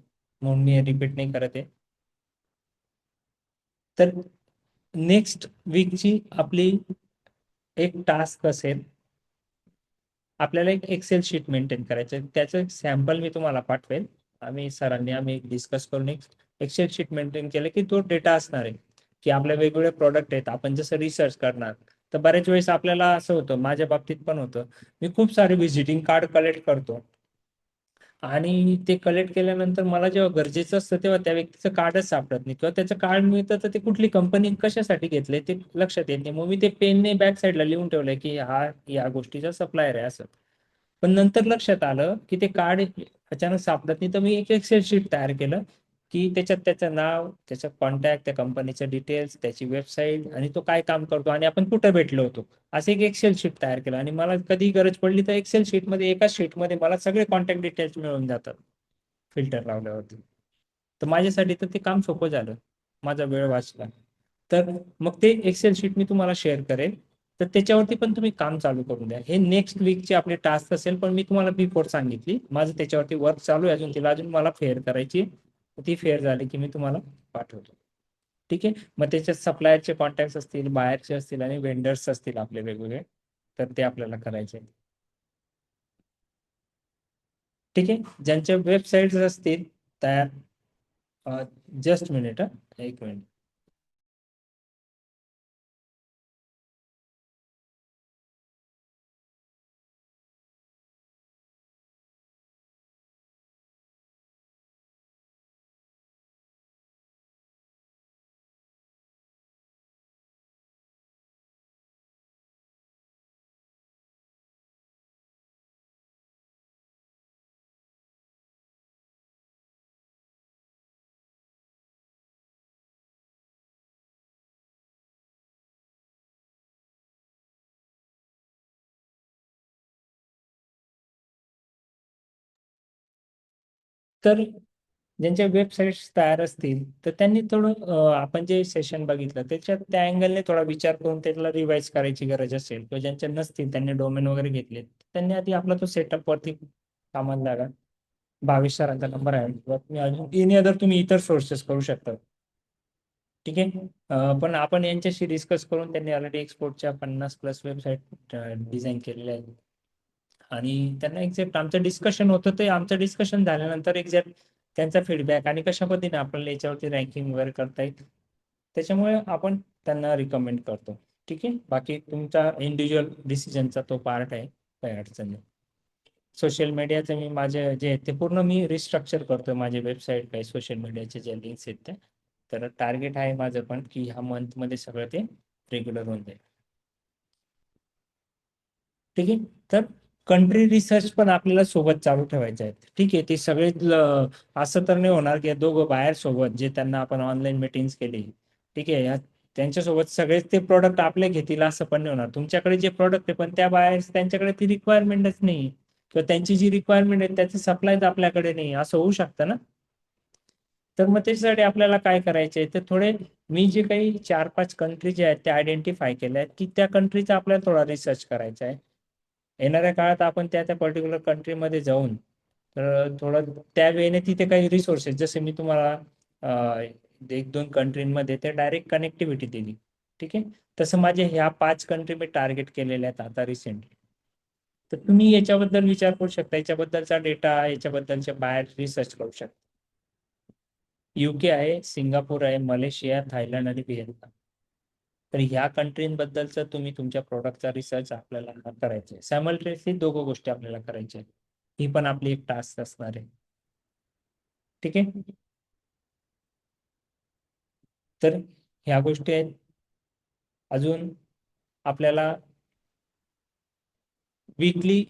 म्हणून मी रिपीट नाही करत आहे. तर नेक्स्ट वीकची आपली एक टास्क असेल, आपल्याला एक एक्सेल शीट मेंटेन करायचं. त्याचं एक सॅम्पल मी तुम्हाला पाठवेल. आम्ही डिस्कस करून एक एक्सेल शीट मेंटेन केलं की तो डेटा असणार आहे की आपल्या वेगवेगळे प्रोडक्ट आहेत. आपण जसं रिसर्च करणार तर बऱ्याच वेळेस आपल्याला असं होतं, माझ्या बाबतीत पण होतं, मी खूप सारे व्हिजिटिंग कार्ड कलेक्ट करतो आणि ते कलेक्ट केल्यानंतर मला जेव्हा गरजेचं असतं तेव्हा त्या व्यक्तीचं कार्डच सापडत नाही किंवा त्याचं कार्ड मिळतं तर ते कुठली कंपनी कशासाठी घेतलंय ते लक्षात येत नाही. मग मी ते पेनने बॅक साईडला लिहून ठेवलंय की हा या गोष्टीचा सप्लायर आहे असं. पण नंतर लक्षात आलं की ते कार्ड अचानक सापडत नाही. तर मी एक एक्सेल शीट तयार केलं की त्याच्यात त्याचं नाव, त्याचं कॉन्टॅक्ट, त्या कंपनीचं डिटेल्स, त्याची वेबसाईट आणि तो काय काम करतो आणि आपण कुठं भेटलो होतो, असं एक एक्सेल शीट तयार केलं. आणि मला कधी गरज पडली तर एक्सेल शीटमध्ये एकाच शीटमध्ये मला सगळे कॉन्टॅक्ट डिटेल्स मिळून जातात फिल्टर लावल्यावरती. तर माझ्यासाठी तर ते काम सोपं झालं, माझा वेळ वाचला. तर मग ते एक्सेल शीट मी तुम्हाला शेअर करेल. तर त्याच्यावरती पण तुम्ही काम चालू करून द्या. हे नेक्स्ट वीकचे आपले टास्क असेल, पण मी तुम्हाला बिफोर सांगितली. माझं त्याच्यावरती वर्क चालू आहे अजून, तिला अजून मला फेअर करायची. ती फेअर झाली की मी तुम्हाला पाठवतो. ठीक आहे, मग त्याच्यात सप्लायरचे कॉन्टॅक्ट असतील, बाहेरचे असतील आणि वेंडर्स असतील आपले वेगवेगळे, तर ते आपल्याला करायचे. ठीक आहे, ज्यांच्या वेबसाईट असतील तयार, जस्ट मिनिट, एक मिनिट. तर ज्यांच्या वेबसाईट्स तयार असतील तर त्यांनी थोडं आपण जे सेशन बघितलं त्याच्यात त्या अँगलने थोडा विचार करून त्याला रिवाइज करायची गरज असेल, किंवा ज्यांच्या नसतील त्यांनी डोमेन वगैरे घेतले त्यांनी आधी आपला तो सेटअप वरती कामाला लागा. 22 सरांचा नंबर आहे, किंवा तुम्ही अजून एनी अदर तुम्ही इतर सोर्सेस करू शकता. ठीक आहे. पण आपण यांच्याशी डिस्कस करून त्यांनी ऑलरेडी एक्सपोर्टच्या 50+ वेबसाईट डिझाईन केलेल्या आहेत. आणि त्यांना एक्झॅक्ट आमचं डिस्कशन होतं, ते आमचं डिस्कशन झाल्यानंतर एक्झॅक्ट त्यांचा फीडबॅक आणि कशा पद्धतीने आपल्याला याच्यावरती रँकिंग वगैरे करता येईल त्याच्यामुळे आपण त्यांना रिकमेंड करतो. ठीक आहे. बाकी तुमचा इंडिव्हिज्युअल डिसिजनचा तो पार्ट आहे, काही अडचण नाही. सोशल मीडियाचं मी माझे जे आहे ते पूर्ण मी रिस्ट्रक्चर करतोय, माझे वेबसाईट काही सोशल मीडियाचे जे लिंक्स आहेत त्या. तर टार्गेट आहे माझं पण की ह्या मंथमध्ये सगळं ते रेग्युलर होऊन जाईल. ठीक आहे. तर कंट्री रिसर्च पण आपल्याला सोबत चालू ठेवायचे आहेत. ठीक आहे. ते सगळे असं तर नाही होणार की दोघं बाहेर सोबत जे त्यांना आपण ऑनलाईन मीटिंग्स केली, ठीक आहे, त्यांच्यासोबत सगळेच ते प्रोडक्ट आपले घेतील असं पण नाही होणार. तुमच्याकडे जे प्रोडक्ट आहे पण त्या बाहेर त्यांच्याकडे ती रिक्वायरमेंटच नाही, किंवा त्यांची जी रिक्वायरमेंट आहे त्याचं सप्लाय आपल्याकडे नाही, असं होऊ शकतं ना. तर मग त्याच्यासाठी आपल्याला काय करायचे तर थोडे मी जे काही 4-5 कंट्री जे आहेत त्या आयडेंटिफाय केल्या आहेत की त्या कंट्रीचा आपल्याला थोडा रिसर्च करायचा आहे. येणाऱ्या काळात आपण त्या त्या पर्टिक्युलर कंट्रीमध्ये जाऊन तर थोडं त्या वेळेने तिथे काही रिसोर्सेस जसे मी तुम्हाला 1-2 कंट्रीमध्ये ते डायरेक्ट कनेक्टिव्हिटी दिली. ठीक आहे. तसं माझे ह्या 5 कंट्री मी टार्गेट केलेल्या आहेत आता रिसेंटली. तर तुम्ही याच्याबद्दल विचार करू शकता, याच्याबद्दलचा डेटा, याच्याबद्दलचे बाहेर रिसर्च करू शकता. UK आहे, सिंगापूर आहे, मलेशिया, थायलंड आणि व्हिएतनाम. तर ह्या कंट्रींबद्दलचं तुम्ही तुमच्या प्रोडक्टचा रिसर्च आपल्याला करायचा आहे. सायमल्टेनियसली दोघं गोष्टी आपल्याला करायच्या आहेत. ही पण आपली एक टास्क असणार आहे. ठीक आहे. तर ह्या गोष्टी आहेत. अजून आपल्याला वीकली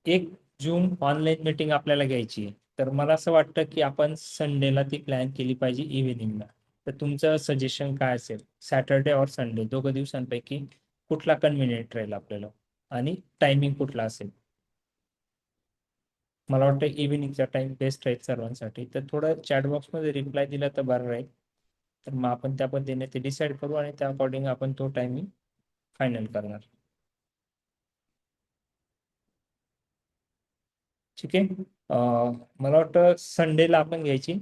1 जून ऑनलाईन मीटिंग आपल्याला घ्यायची आहे. तर मला असं वाटतं की आपण संडेला ती प्लॅन केली पाहिजे इव्हिनिंगला. तर तुमचं सजेशन काय असेल, सॅटर्डे और संडे दोघं दिवसांपैकी कुठला कन्व्हिनियंट राहील आपल्याला आणि टायमिंग कुठला असेल? मला वाटतं इव्हिनिंगचा टाइम बेस्ट राहील सर्वांसाठी. तर थोडं चॅट बॉक्समध्ये रिप्लाय दिला तर बरं राहील. तर मग आपण त्या पद्धतीने ते डिसाईड करू आणि त्या अकॉर्डिंग आपण तो टायमिंग फायनल करणार. ठीक आहे. मला वाटतं संडेला आपण घ्यायची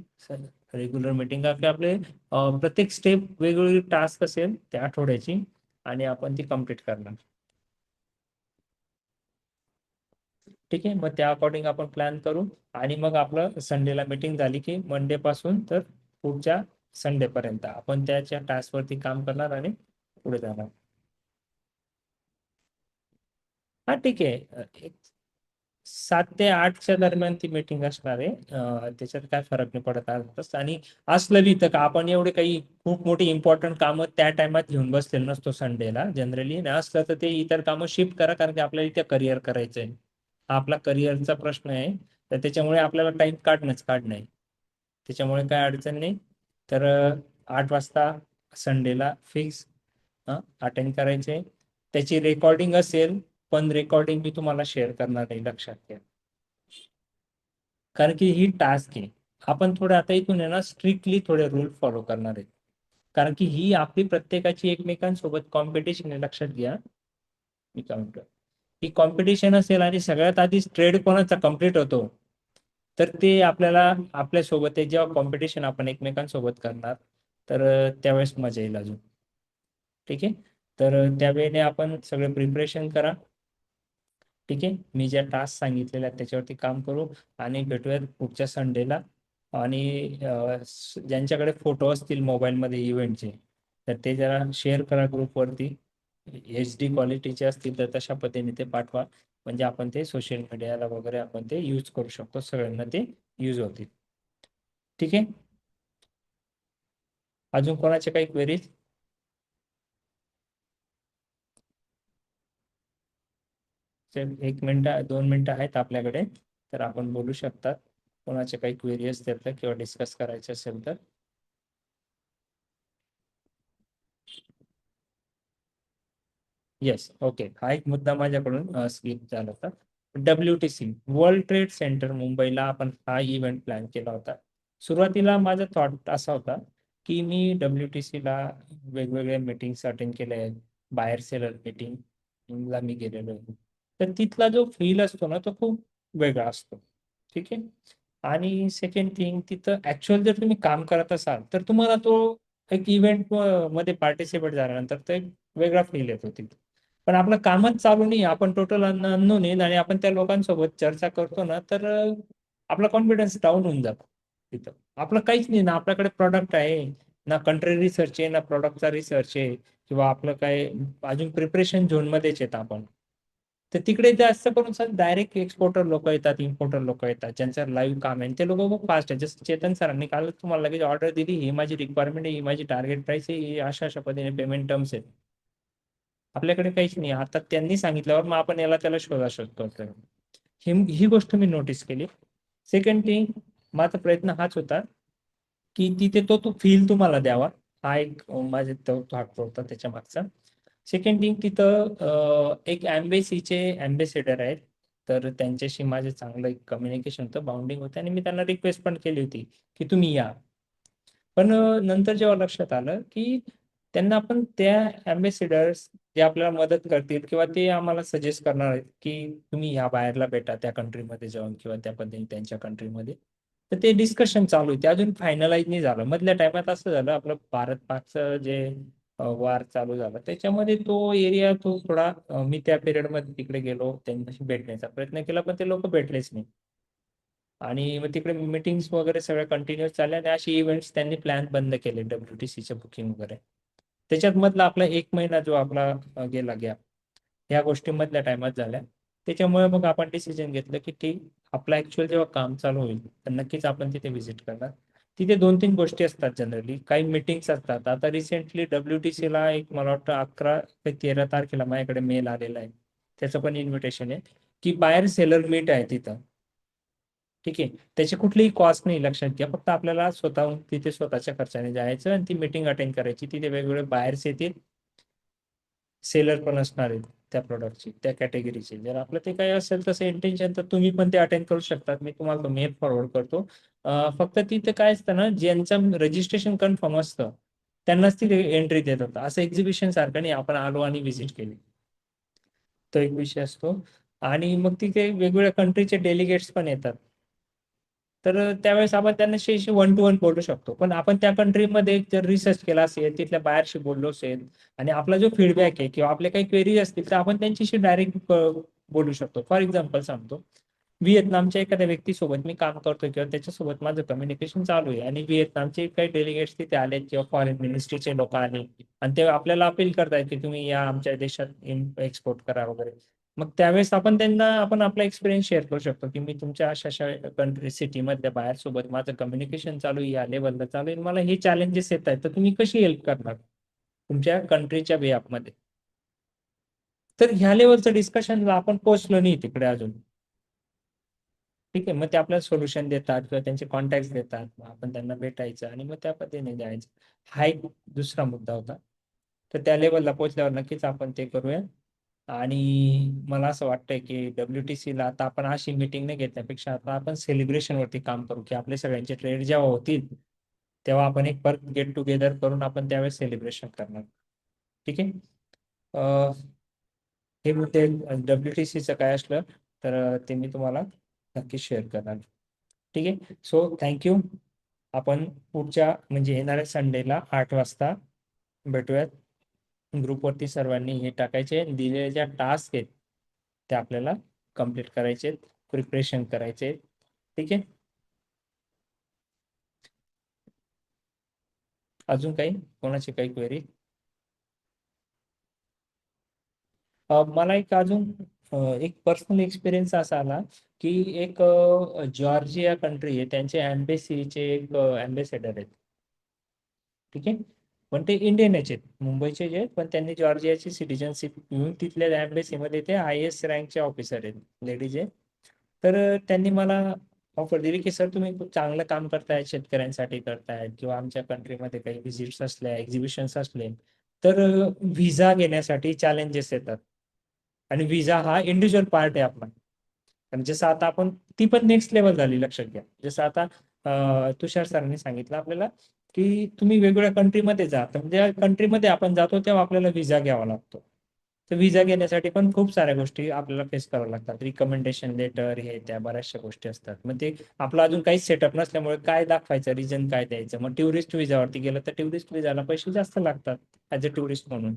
रेग्युलर मीटिंग, कारण की आपले प्रत्येक स्टेप वेगवेगळी टास्क असेल त्या आठवड्याची आणि आपण ती कम्प्लीट करणार. ठीक आहे. मग त्या अकॉर्डिंग आपण प्लॅन करू आणि मग आपलं संडेला मीटिंग झाली की मंडे पासून तर पुढच्या संडे पर्यंत आपण त्याच्या टास्कवरती काम करणार आणि पुढे जाणार. हा ठीक आहे. 7 ते 8च्या दरम्यान ती मीटिंग असणार आहे. त्याच्यात काय फरक नाही पडत आज. आणि असलं बी तर का आपण एवढे काही खूप मोठी इम्पॉर्टंट कामं त्या टायमात घेऊन बसलेलो नसतो संडेला जनरली. असलं तर ते इतर कामं शिफ्ट करा, कारण की आपल्याला इथे करिअर करायचं आहे. हा आपला करिअरचा प्रश्न आहे, तर त्याच्यामुळे आपल्याला टाइम काढणं आहे. त्याच्यामुळे काय अडचण नाही. तर 8 वाजता संडेला फिक्स अटेंड करायचे. त्याची रेकॉर्डिंग असेल, पण रेकॉर्डिंग मी तुम्हाला शेअर करणार नाही, लक्षात घ्या. कारण की ही टास्क आहे. आपण थोडं आता इथून आहे ना स्ट्रिक्टली थोडे रूल फॉलो करणार आहेत. कारण की ही आपली प्रत्येकाची एकमेकांसोबत कॉम्पिटिशन आहे, लक्षात घ्या. मी काय म्हणतो, ही कॉम्पिटिशन असेल आणि सगळ्यात आधी ट्रेड कोणाचा कम्प्लीट होतो तर ते आपल्याला आपल्यासोबत आहे. जेव्हा कॉम्पिटिशन आपण एकमेकांसोबत करणार तर त्यावेळेस मजा येईल अजून. ठीक आहे. तर त्यावेळेने आपण सगळे प्रिपरेशन करा. ठीक आहे. मी ज्या टास्क सांगितलेल्या आहेत त्याच्यावरती काम करू आणि भेटूयात पुढच्या संडेला. आणि ज्यांच्याकडे फोटो असतील मोबाईलमध्ये इव्हेंटचे तर ते जरा शेअर करा ग्रुपवरती. HD क्वालिटीचे असतील तर तशा पद्धतीने ते पाठवा, म्हणजे आपण ते सोशल मीडियाला वगैरे आपण ते यूज करू शकतो, सगळ्यांना ते यूज होतील. ठीक आहे. अजून कोणाचे काही क्वेरीज? चल 1 मिनिट 2 मिनिटं आहेत आपल्याकडे, तर आपण बोलू शकतात. कोणाचे काही क्वेरी असतील तर किंवा डिस्कस करायचे असेल तर. Yes, okay. हा एक मुद्दा माझ्याकडून स्किप झाला होता. WTC वर्ल्ड ट्रेड सेंटर मुंबईला आपण हा इव्हेंट प्लॅन केला होता. सुरुवातीला माझा थॉट असा होता की मी WTC ला वेगवेगळ्या मीटिंग्स अटेंड केल्या आहेत. बायर सेलर मीटिंगला मी गेलेलो आहे. तर तिथला जो फील असतो ना तो खूप वेगळा असतो. ठीक आहे. आणि सेकंड थिंग तिथं ऍक्च्युअल जर तुम्ही काम करत असाल तर तुम्हाला तो एक इव्हेंट मध्ये पार्टिसिपेट झाल्यानंतर तो एक वेगळा फील येतो तिथं. पण आपलं कामच चालू नाही, आपण टोटल अननोन आहे आणि आपण त्या लोकांसोबत चर्चा करतो ना, तर आपला कॉन्फिडन्स डाऊन होऊन जातो तिथं. आपलं काहीच नाही ना, आपल्याकडे प्रॉडक्ट आहे ना, कंट्री रिसर्च आहे ना, प्रॉडक्टचा रिसर्च आहे किंवा आपलं काय अजून प्रिपरेशन झोन मध्येच येत आपण. तर तिकडे जास्त करून डायरेक्ट एक्सपोर्टर लोक येतात, इम्पोर्टर लोक येतात, ज्यांचं लाईव्ह काम आहे. ते लोक खूप फास्ट आहे. जसं चेतन सरांनी काल तुम्हाला लगेच ऑर्डर दिली, ही माझी रिक्वायरमेंट आहे, ही माझी टार्गेट प्राइस आहे, ही अशा अशा पद्धतीने पेमेंट टर्म्स आहेत. आपल्याकडे काहीच नाही. आता त्यांनी सांगितल्यावर मग आपण याला त्याला शोधाशोध करतोय. ही गोष्ट मी नोटीस केली. सेकंड थिंग, माझा प्रयत्न हाच होता की तिथे तो फील तुम्हाला द्यावा. हा एक माझे थॉट होता त्याच्या मागचा. सेकंड थिंग, तिथं एक एम्बेसीचे अँबेसेडर आहेत. तर त्यांच्याशी माझे चांगलं एक कम्युनिकेशन होतं, बाउंडिंग होतं आणि मी त्यांना रिक्वेस्ट पण केली होती की तुम्ही या. पण नंतर जेव्हा लक्षात आलं की त्यांना आपण त्या अँबेसेडर्स जे आपल्याला मदत करतील किंवा ते आम्हाला सजेस्ट करणार आहेत की तुम्ही या बाहेरला भेटा त्या कंट्रीमध्ये जाऊन किंवा त्या पद्धतीने त्यांच्या कंट्रीमध्ये. तर ते डिस्कशन चालू आहे, ते अजून फायनलाइज नाही झालं. मधल्या टायमात असं झालं, आपलं भारत पाकचं जे वार चालू झाला त्याच्यामध्ये तो एरिया तो थोडा मी त्या पिरियडमध्ये तिकडे गेलो, त्यांच्याशी भेटण्याचा प्रयत्न केला, पण ते लोक भेटलेच नाही. आणि मग तिकडे मीटिंग्स वगैरे सगळ्या कंटिन्युअस चालल्या आणि असे इव्हेंट्स त्यांनी प्लॅन बंद केले, WTCचे बुकिंग वगैरे. त्याच्यात मधला आपला 1 महिना जो आपला गेला गॅप, ह्या गोष्टी मधल्या टायमात झाल्या. त्याच्यामुळे मग आपण डिसिजन घेतलं की ठीक, आपलं ऍक्च्युअल जेव्हा काम चालू होईल तर नक्कीच आपण तिथे व्हिजिट करणार. तिथे 2-3 गोष्टी असतात जनरली, काही मीटिंग्स असतात. आता रिसेंटली WTC ला एक मला वाटतं 11 ते 13 तारखेला माझ्याकडे मेल आलेला आहे, त्याचं पण इन्व्हिटेशन आहे की बायर सेलर मीट आहे तिथं. ठीक आहे. त्याची कुठलीही कॉस्ट नाही, लक्षात घ्या. फक्त आपल्याला स्वतःहून तिथे स्वतःच्या खर्चाने जायचं आणि ती मीटिंग अटेंड करायची. तिथे वेगवेगळे बायर्स येतील, सेलर पण असणार आहेत त्या प्रोडक्टची, त्या कॅटेगरीचे. जर आपलं ते काही असेल तसं इंटेन्शन, तर तुम्ही पण ते अटेंड करू शकतात. मी तुम्हाला तो मेल फॉरवर्ड करतो. फक्त तिथे काय असतं ना, ज्यांचं रजिस्ट्रेशन कन्फर्म असतं त्यांनाच तिथे एंट्री देत होतं. असं एक्झिबिशन सारखं नाही आपण आलो आणि व्हिजिट केली. तो एक विषय असतो. आणि मग तिथे वेगवेगळ्या कंट्रीचे डेलिगेट्स पण येतात. तर त्यावेळेस आपण त्यांच्याशी 1 to 1 बोलू शकतो. पण आपण त्या कंट्रीमध्ये जर रिसर्च केला असेल, तिथल्या बाहेरशी बोललो असेल आणि आपला जो फीडबॅक आहे किंवा आपले काही क्वेरीज असतील तर आपण त्यांच्याशी डायरेक्ट बोलू शकतो. फॉर एक्झाम्पल सांगतो, व्हिएतनामच्या एखाद्या व्यक्तीसोबत मी काम करतोय किंवा त्याच्यासोबत माझं कम्युनिकेशन चालू आहे आणि व्हिएतनामचे काही डेलिगेट्स तिथे आले किंवा फॉरेन मिनिस्ट्रीचे लोक आले आणि ते आपल्याला अपील करतायत की तुम्ही या आमच्या देशात एक्सपोर्ट करा वगैरे. मग त्यावेळेस आपण त्यांना आपला एक्सपिरियन्स शेअर करू शकतो की मी तुमच्या अशा अशा कंट्री सिटीमधल्या बाहेर सोबत माझं कम्युनिकेशन चालू आहे, या लेवलला चालू आहे, मला हे चॅलेंजेस येत आहेत, तर तुम्ही कशी हेल्प करणार तुमच्या कंट्रीच्या मध्ये. तर ह्या लेवलचं डिस्कशनला आपण पोहोचलो नाही तिकडे अजून. ठीक आहे. मग ते आपल्याला सोल्युशन देतात किंवा त्यांचे कॉन्टॅक्ट देतात, मग आपण त्यांना भेटायचं आणि मग त्या पद्धतीने जायचं. हा एक दुसरा मुद्दा होता. तर त्या लेवलला पोहोचल्यावर नक्कीच आपण ते करूया. आणि मला असं वाटतंय की WTC ला आता आपण अशी मीटिंग नाही घेतल्यापेक्षा आता आपण सेलिब्रेशन वरती काम करू की आपले सगळ्यांचे ट्रेड जेव्हा होतील तेव्हा आपण एक परत गेट टुगेदर करून आपण त्यावेळेस सेलिब्रेशन करणार. ठीक आहे. हे मुद्दे WTCचं काय असलं तर ते मी तुम्हाला नक्की शेअर करणार. ठीक आहे. So thank you. आपण पुढच्या म्हणजे येणाऱ्या संडेला 8 वाजता भेटूयात. ग्रुपवरती सर्वांनी हे टाकायचे, दिलेले ज्या टास्क आहेत ते आपल्याला कम्प्लीट करायचे, प्रिपरेशन करायचे. ठीक आहे. अजून काही कोणाची काही क्वेरी? मला एक अजून एक पर्सनल एक्सपिरियन्स असा आला की एक जॉर्जिया कंट्री आहे, त्यांचे एम्बेसीचे एक अँबेसेडर आहेत. ठीक आहे. पण ते इंडियन आहेत, मुंबईचे जे आहेत, पण त्यांनी जॉर्जियाची सिटिझनशिप घेऊन तिथल्या एम्बेसीमध्ये ते IAS रँकचे ऑफिसर आहेत, लेडीज आहे. तर त्यांनी मला ऑफर दिली की सर तुम्ही खूप चांगलं काम करताय, शेतकऱ्यांसाठी करतायत किंवा आमच्या कंट्रीमध्ये काही व्हिजिट्स असल्या, एक्झिबिशन्स असले तर व्हिसा घेण्यासाठी चॅलेंजेस येतात आणि व्हिसा हा इंडिव्हिज्युअल पार्ट आहे आपला. कारण जसं आता आपण ती पण नेक्स्ट लेवल झाली, लक्षात घ्या. जसं आता तुषार सरांनी सांगितलं आपल्याला की तुम्ही वेगवेगळ्या कंट्रीमध्ये जा, तर ज्या कंट्रीमध्ये आपण जातो तेव्हा आपल्याला व्हिसा घ्यावा लागतो. तर व्हिसा घेण्यासाठी पण खूप साऱ्या गोष्टी आपल्याला फेस कराव्या लागतात. रिकमेंडेशन लेटर, हे त्या बऱ्याचशा गोष्टी असतात. मग ते आपलं अजून काहीच सेटअप नसल्यामुळे काय दाखवायचं, रिझन काय द्यायचं. मग टुरिस्ट व्हिसावरती गेलं तर टुरिस्ट व्हिसाला पैसे जास्त लागतात ऍज अ टुरिस्ट म्हणून.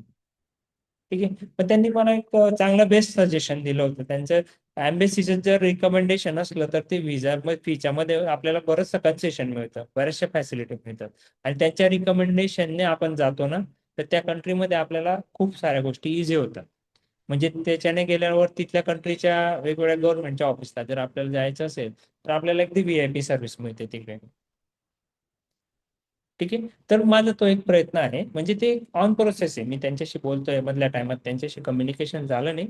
ठीक आहे. पण त्यांनी मला एक चांगलं बेस्ट सजेशन दिलं होतं. त्यांचं एम्बेसीचं जर रिकमेंडेशन असलं तर ते व्हिसा फीच्यामध्ये आपल्याला बरंचसं कन्सेशन मिळतं, बऱ्याचशा फॅसिलिटी मिळतात. आणि त्यांच्या रिकमेंडेशनने आपण जातो ना, तर त्या कंट्रीमध्ये आपल्याला खूप साऱ्या गोष्टी इझी होतात. म्हणजे त्याच्याने गेल्यावर तिथल्या कंट्रीच्या वेगवेगळ्या गव्हर्नमेंटच्या ऑफिसला जर आपल्याला जायचं असेल तर आपल्याला अगदी व्हीआयपी सर्व्हिस मिळते तिकडे. ठीक आहे. तर माझा तो एक प्रयत्न आहे, म्हणजे ते ऑन प्रोसेस आहे. मी त्यांच्याशी बोलतोय, मधल्या टायमात त्यांच्याशी कम्युनिकेशन झालं नाही.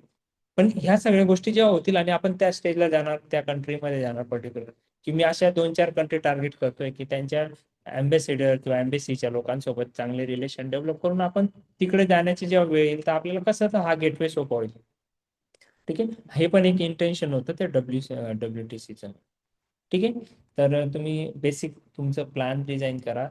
पण ह्या सगळ्या गोष्टी जेव्हा होतील आणि आपण त्या स्टेजला जाणार, त्या कंट्रीमध्ये जाणार पर्टिक्युलर, की मी अशा 2-4 कंट्री टार्गेट करतोय की त्यांच्या अँबेसेडर किंवा एम्बेसीच्या लोकांसोबत चांगले रिलेशन डेव्हलप करून आपण तिकडे जाण्याची जेव्हा वेळ येईल तर आपल्याला कसं तर हा गेटवे सोपा होईल. ठीक आहे. हे पण एक इंटेन्शन होतं ते WTCचं. ठीक आहे. तर तुम्ही बेसिक तुमचं प्लॅन डिझाईन करा,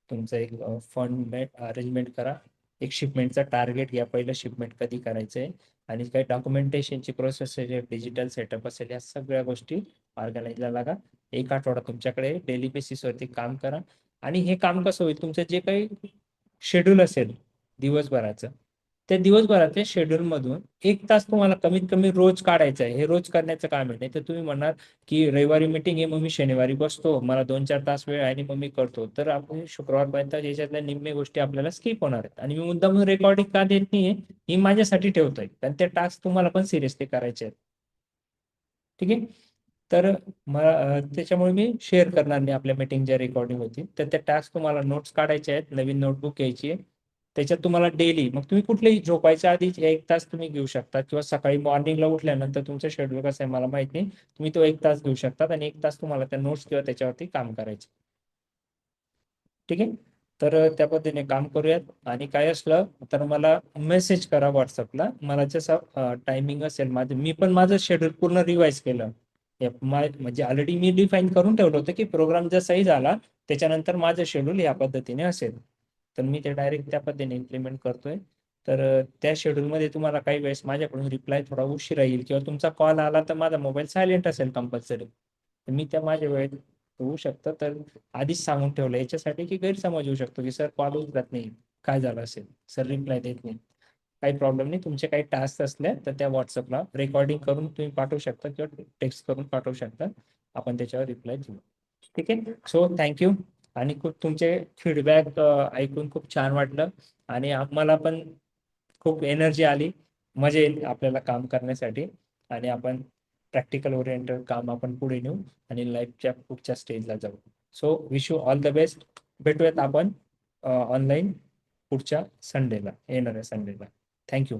तुमचं एक फंड अरेंजमेंट करा, एक शिपमेंटचा टार्गेट घ्या, पहिलं शिपमेंट कधी करायचंय आणि काही डॉक्युमेंटेशनची प्रोसेस आहे, डिजिटल सेटअप असेल, या सगळ्या गोष्टी ऑर्गनाईजला लागा. 1 आठवडा तुमच्याकडे डेली बेसिसवरती काम करा. आणि हे काम कसं होईल, तुमचं जे काही शेड्यूल असेल दिवसभराचं, त्या दिवसभराच्या शेड्यूल मधून 1 तास तुम्हाला कमीत कमी रोज काढायचं आहे. हे रोज करण्याचं काम आहे. नाही तर तुम्ही म्हणणार की रविवारी मीटिंग आहे, मग मी शनिवारी बसतो, मला 2-4 तास वेळ आहे आणि मग मी करतो. तर आपण शुक्रवारपर्यंत याच्यातल्या निम्मे गोष्टी आपल्याला स्किप होणार आहेत. आणि मी मुद्दाम रेकॉर्डिंग का देत नाहीये, ही माझ्यासाठी ठेवतोय, कारण ते टास्क तुम्हाला पण सिरियसली करायचे आहेत. ठीक आहे. तर मला त्याच्यामुळे मी शेअर करणार नाही आपल्या मीटिंगच्या रेकॉर्डिंग होती. तर त्या टास्क तुम्हाला नोट्स काढायचे आहेत, नवीन नोटबुक घ्यायची आहे. त्याच्यात तुम्हाला डेली, मग तुम्ही कुठलेही झोपायच्या आधी 1 तास तुम्ही घेऊ शकता किंवा सकाळी मॉर्निंगला उठल्यानंतर तुमचं शेड्यूल कसं आहे मला माहित नाही, तुम्ही तो 1 तास घेऊ शकता आणि 1 तास तुम्हाला त्या नोट्स किंवा त्याच्यावरती काम करायचे. ठीक आहे. तर त्या पद्धतीने काम करूयात. आणि काय असलं तर मला मेसेज करा व्हॉट्सअपला. मला जसं टायमिंग असेल माझं, मी पण माझं शेड्यूल पूर्ण रिवाइज केलं. म्हणजे ऑलरेडी मी डिफाईन करून ठेवलं होतं की प्रोग्राम जसाही झाला त्याच्यानंतर माझं शेड्यूल या पद्धतीने असेल. तर मी ते डायरेक्ट त्या पद्धतीने इम्प्लिमेंट करतोय. तर त्या शेड्यूलमध्ये तुम्हाला काही वेळेस माझ्याकडून रिप्लाय थोडा उशिरा येईल किंवा तुमचा कॉल आला तर माझा मोबाईल सायलेंट असेल कंपल्सरी, तर मी त्या माझ्या वेळेत होऊ शकतं. तर आधीच सांगून ठेवलं याच्यासाठी की गैरसमज होऊ शकतो की सर कॉल उचलत नाही, काय झालं असेल, सर रिप्लाय देत नाही. काही प्रॉब्लेम नाही. तुमचे काही टास्क असले तर त्या व्हॉट्सअपला रेकॉर्डिंग करून तुम्ही पाठवू शकता किंवा टेक्स्ट करून पाठवू शकता, आपण त्याच्यावर रिप्लाय देऊ. ठीक आहे. So thank you. आणि खूप तुमचे फीडबॅक ऐकून खूप छान वाटलं आणि आम्हाला पण खूप एनर्जी आली, मजा येईल आपल्याला काम करण्यासाठी. आणि आपण प्रॅक्टिकल ओरिएंटेड काम आपण पुढे नेऊ आणि लाईफच्या पुढच्या स्टेजला जाऊ. So wish you all the best. भेटूयात आपण ऑनलाईन पुढच्या संडेला, येणाऱ्या संडेला. थँक्यू.